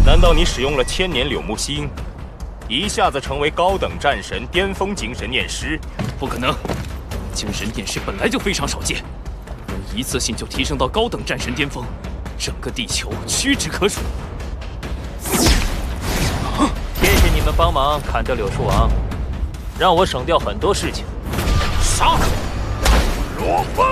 难道你使用了千年柳木星，一下子成为高等战神、巅峰精神念师？不可能，精神念师本来就非常少见，能一次性就提升到高等战神巅峰，整个地球屈指可数。谢谢你们帮忙砍掉柳树王，让我省掉很多事情。杀！罗峰！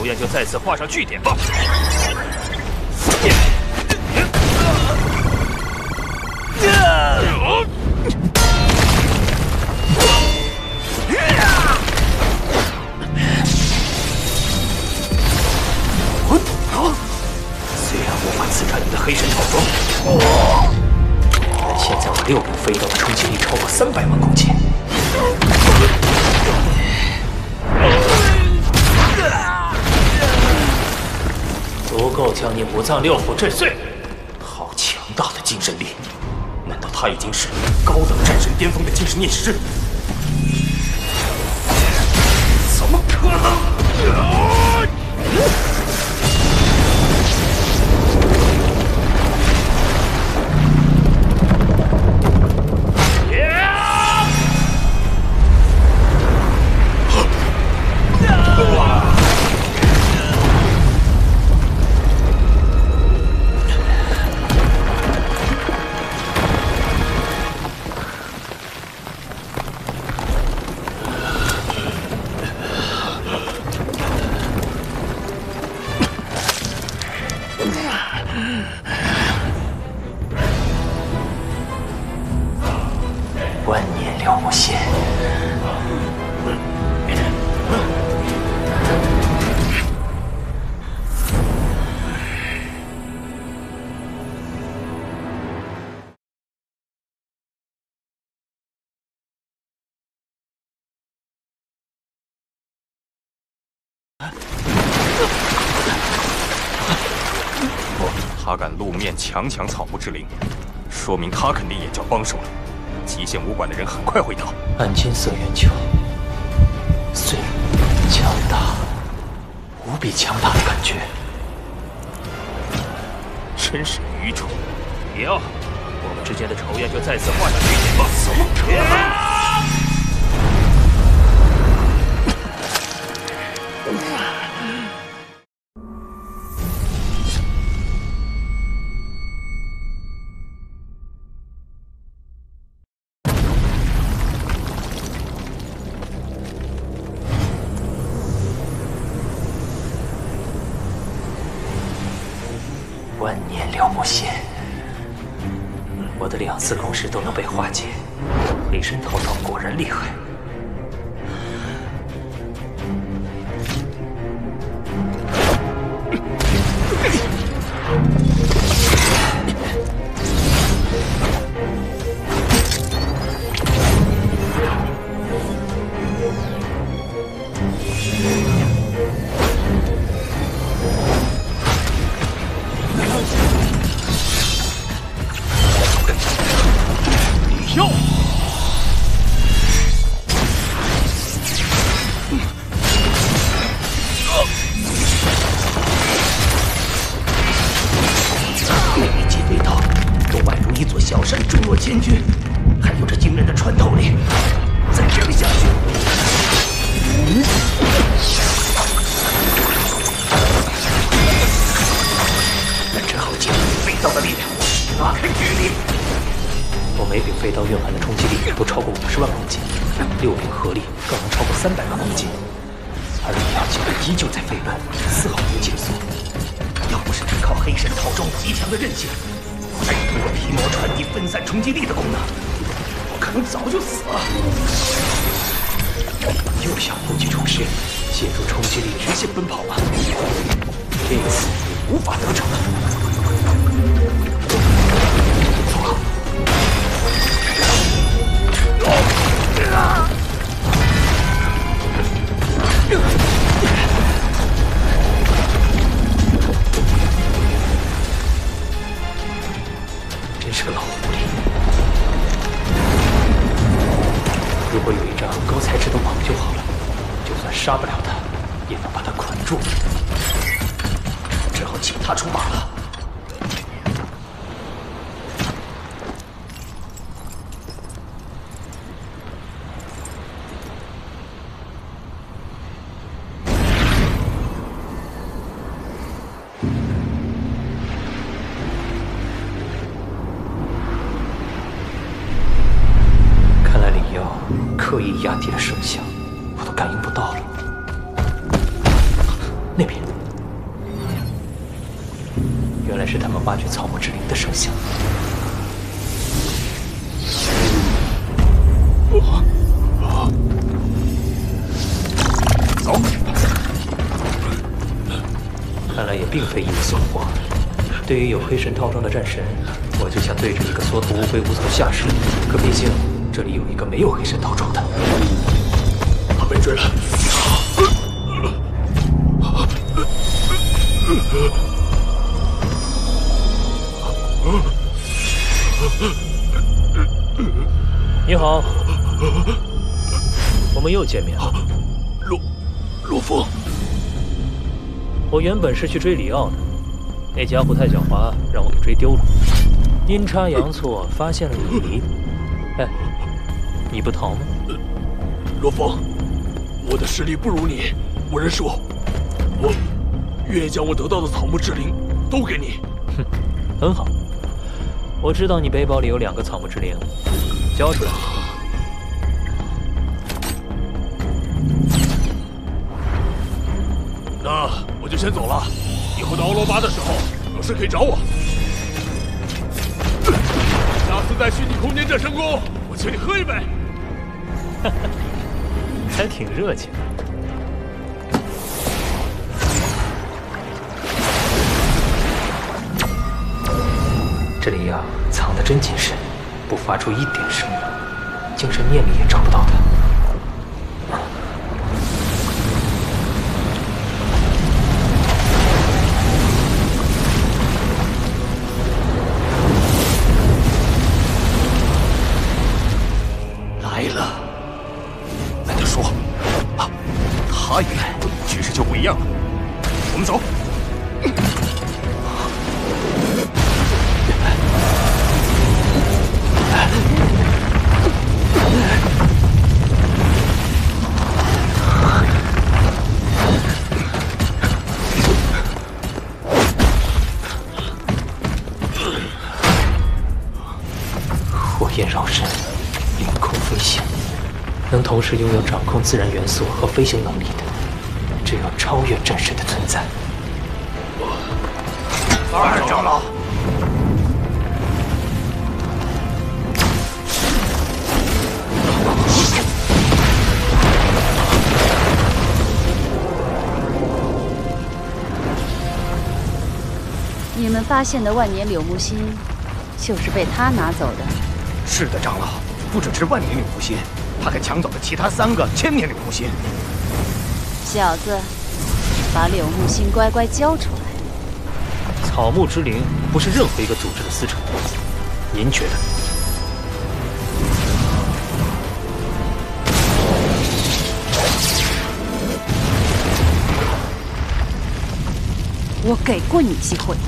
验就在此画上句点吧。虽然我会刺穿你的黑神套装，但现在我6柄飞刀的冲击力超过300万公斤。足够将你5脏6腑震碎。好强大的精神力！难道他已经是高等战神巅峰的精神念师？怎么可能？万年了无限。他敢露面强抢草木之灵，说明他肯定也叫帮手了。极限武馆的人很快会到。暗金色圆球，碎，强大，无比强大的感觉。真是愚蠢！李奥，我们之间的仇怨就在此画上句点吧。怎么可能？万年了无限，我的2次攻势都能被化解，黑神套装果然厉害。千钧，还有着惊人的穿透力。再这样下去，那只好借飞刀的力量拉开距离。我每柄飞刀蕴含的冲击力都超过50万公斤，6柄合力更能超过300万公斤。而李耀竟然依旧在飞奔，丝毫没有减速。要不是依靠黑神套装极强的韧性，再通过皮膜传递分散冲击力的功能，我可能早就死了。又想故技重施，借助冲击力直线奔跑吗？这次无法得逞了。错。真是个老狐狸。如果有一张高材质的网就好了，就算杀不了他，也能把他捆住。只好请他出马了。刻意压低了声响，我都感应不到了。那边。原来是他们挖掘草木之灵的声响。走。看来也并非一无所获。对于有黑神套装的战神，我就想对着一个缩头乌龟无从下手。可毕竟这里有一个没有黑神套装的。他被追了。你好，我们又见面了。罗峰，我原本是去追里奥的，那家伙太狡猾，让我给追丢了。阴差阳错发现了你。哎，你不逃吗？罗峰，我的实力不如你，我认输。我愿意将我得到的草木之灵都给你。哼，很好。我知道你背包里有2个草木之灵，交出来。那我就先走了。以后到欧罗巴的时候，有事可以找我。下次在虚拟空间战神宫，我请你喝一杯。还挺热情。这里呀，藏得真谨慎，不发出一点声音，精神念力也找不到它。来了，那就说，啊，他一来，局势就不一样了。我们走。火焰绕身，凌空飞行，能同时拥有掌控自然元素和飞行能力的，只有超越战神的存在。二长老。你们发现的万年柳木心，就是被他拿走的。是的，长老，不只是万年柳木心，他还抢走了其他3个千年柳木心。小子，把柳木心乖乖交出来。草木之灵不是任何一个组织的私宠，您觉得？我给过你机会的。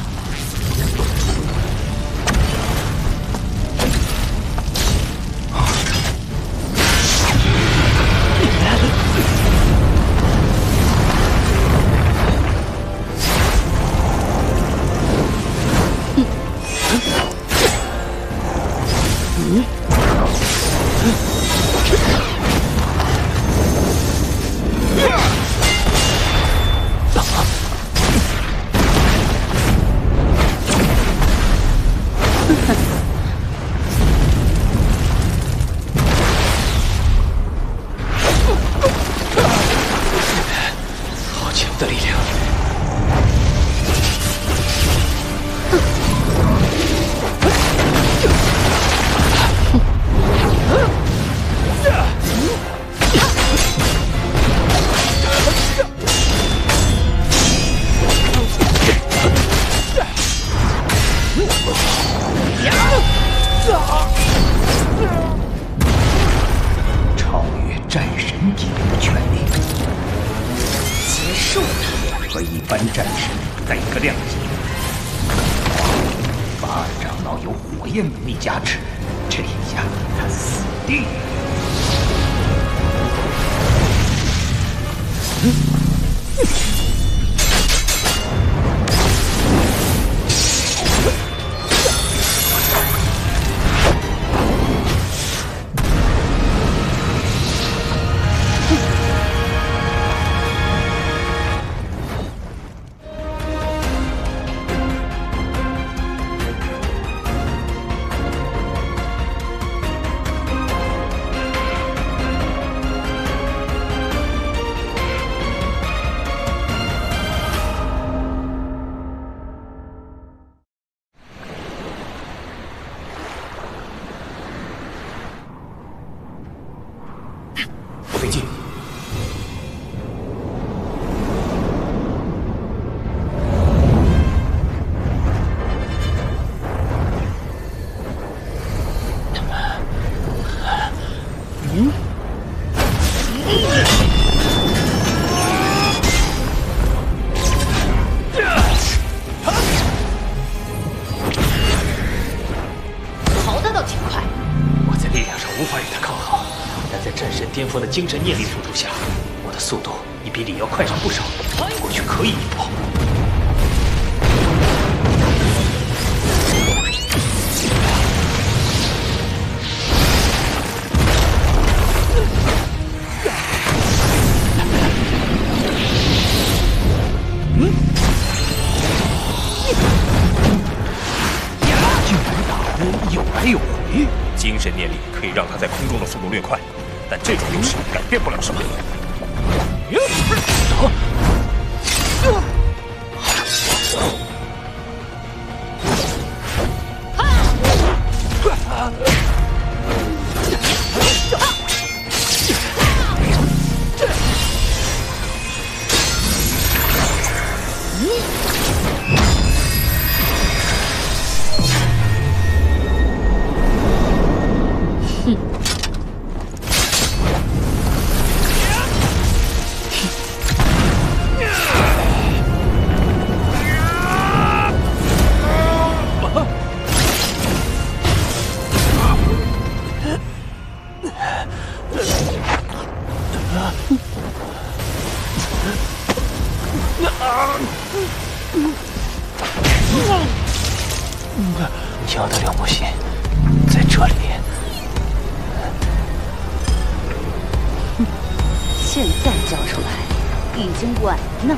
好强的力量！超越战神级别的权力，结束了。和一般战神在一个量级。八长老有火焰能力加持，这下他死定了。好的倒挺快，我在力量上无法与他抗衡，但在战神巅峰的精神念力辅助下，我的速度已比李耀快上不少，过去可以一搏。有来有回，精神念力可以让他在空中的速度略快，但这种优势改变不了什么。要的刘木心在这里。现在交出来，已经晚了呢。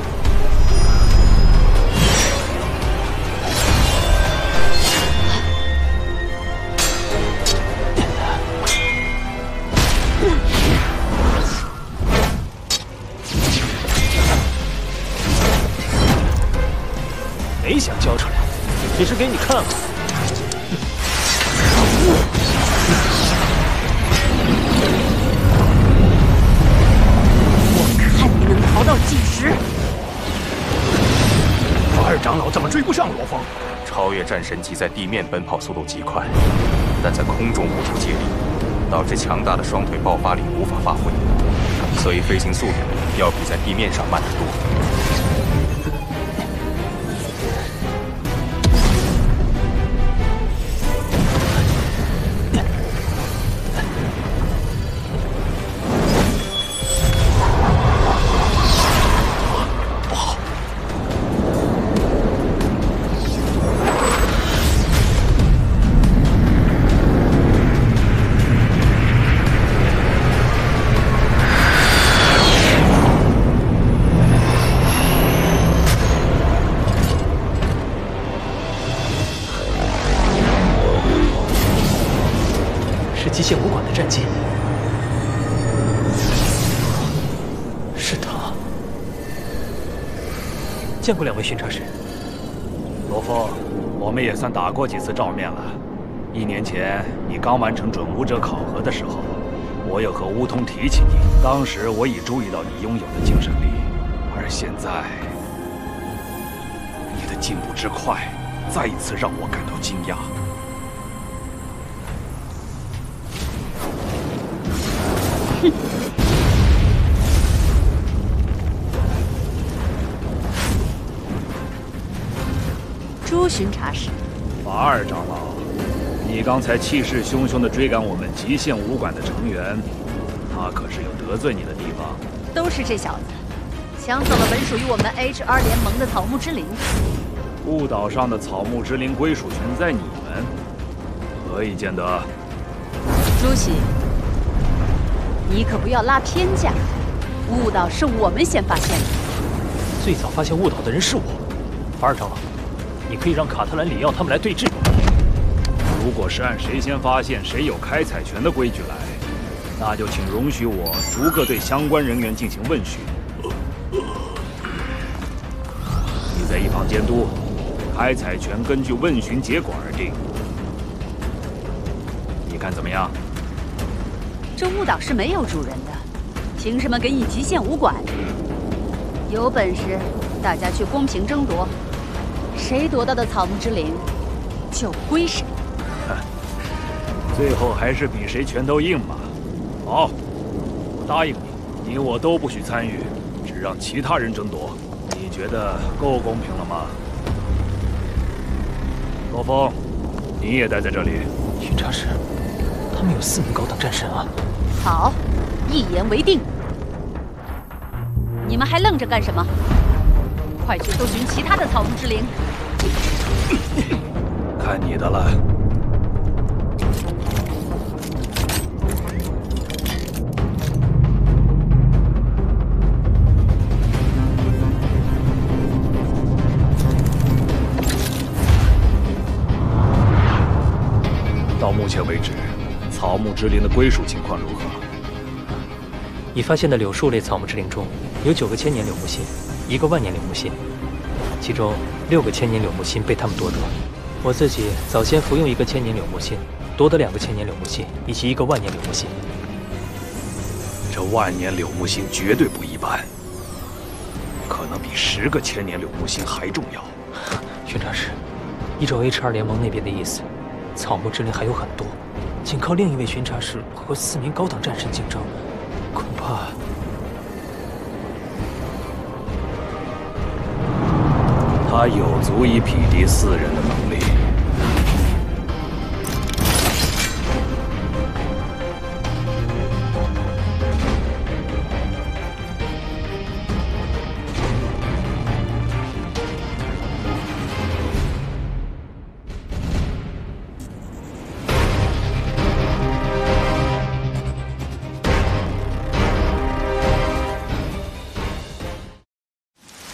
没想交出来，也是给你看看。看你能逃到几时！二长老怎么追不上罗峰？超越战神级在地面奔跑速度极快，但在空中无处借力，导致强大的双腿爆发力无法发挥，所以飞行速度要比在地面上慢得多。极限武馆的战机，是他。见过两位巡查师。罗峰，我们也算打过几次照面了。1年前你刚完成准武者考核的时候，我有和乌通提起你，当时我已注意到你拥有的精神力，而现在你的进步之快，再一次让我感到惊讶。朱巡查使，法尔长老，你刚才气势汹汹地追赶我们极限武馆的成员，他可是有得罪你的地方？都是这小子，抢走了本属于我们 HR 联盟的草木之灵。雾岛上的草木之灵归属权在你们，何以见得？朱熹，你可不要拉偏架。雾岛是我们先发现的，最早发现雾岛的人是我。法尔长老，你可以让卡特兰、里奥他们来对峙。如果是按谁先发现谁有开采权的规矩来，那就请容许我逐个对相关人员进行问询。你在一旁监督，开采权根据问询结果而定。你看怎么样？这雾岛是没有主人的，凭什么给你极限武馆？有本事大家去公平争夺，谁夺到的草木之灵就归谁。最后还是比谁拳头硬嘛。好，我答应你，你我都不许参与，只让其他人争夺。你觉得够公平了吗？罗峰，你也待在这里。巡查师，他们有4名高等战神啊！好，一言为定。你们还愣着干什么？快去搜寻其他的草木之灵。看你的了。到目前为止，草木之灵的归属情况如何？已发现的柳树类草木之灵中，有9个千年柳木心，1个万年柳木心，其中6个千年柳木心被他们夺得。我自己早先服用1个千年柳木心，夺得2个千年柳木心以及1个万年柳木心。这万年柳木心绝对不一般，可能比10个千年柳木心还重要。巡查师，依照 H2 联盟那边的意思，草木之灵还有很多，仅靠另一位巡查师和4名高等战神竞争，恐怕……他有足以匹敌4人的能力。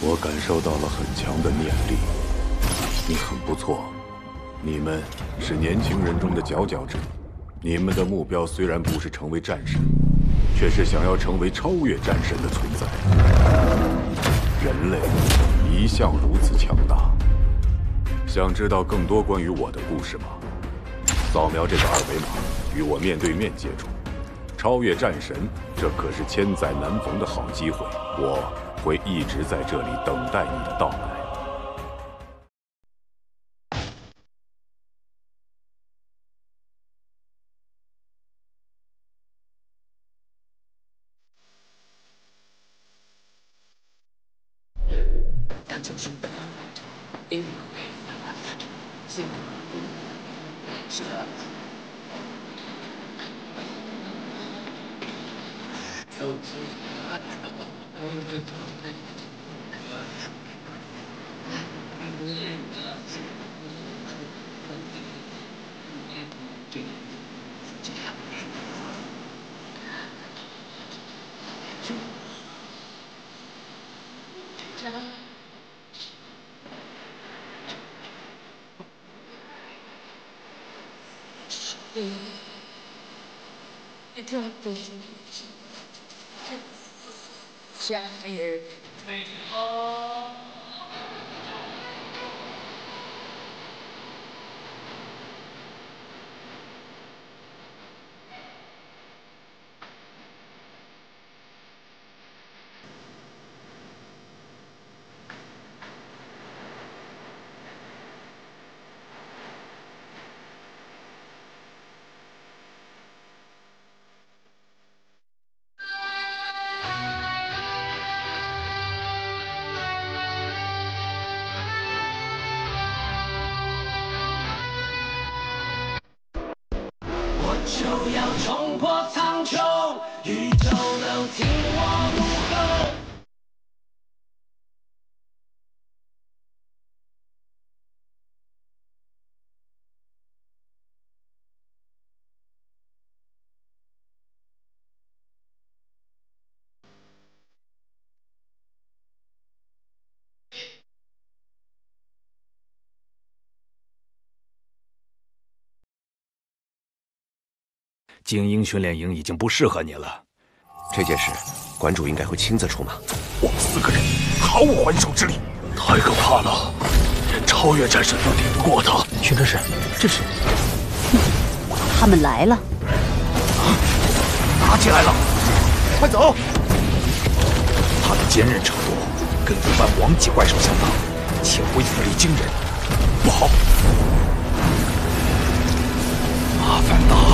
我感受到了很强的念力，你很不错。你们是年轻人中的佼佼者，你们的目标虽然不是成为战神，却是想要成为超越战神的存在。人类一向如此强大。想知道更多关于我的故事吗？扫描这个2维码，与我面对面接触。超越战神，这可是千载难逢的好机会。我会一直在这里等待你的到来。就要冲破苍穹，宇宙能听我怒吼。精英训练营已经不适合你了。这件事，馆主应该会亲自出马。我们4个人毫无还手之力，太可怕了，连超越战神都抵不过他。巡查师，这是……他们来了，打起来了，快走！他的坚韧程度跟一般王级怪兽相当，且威慑力惊人。不好，麻烦大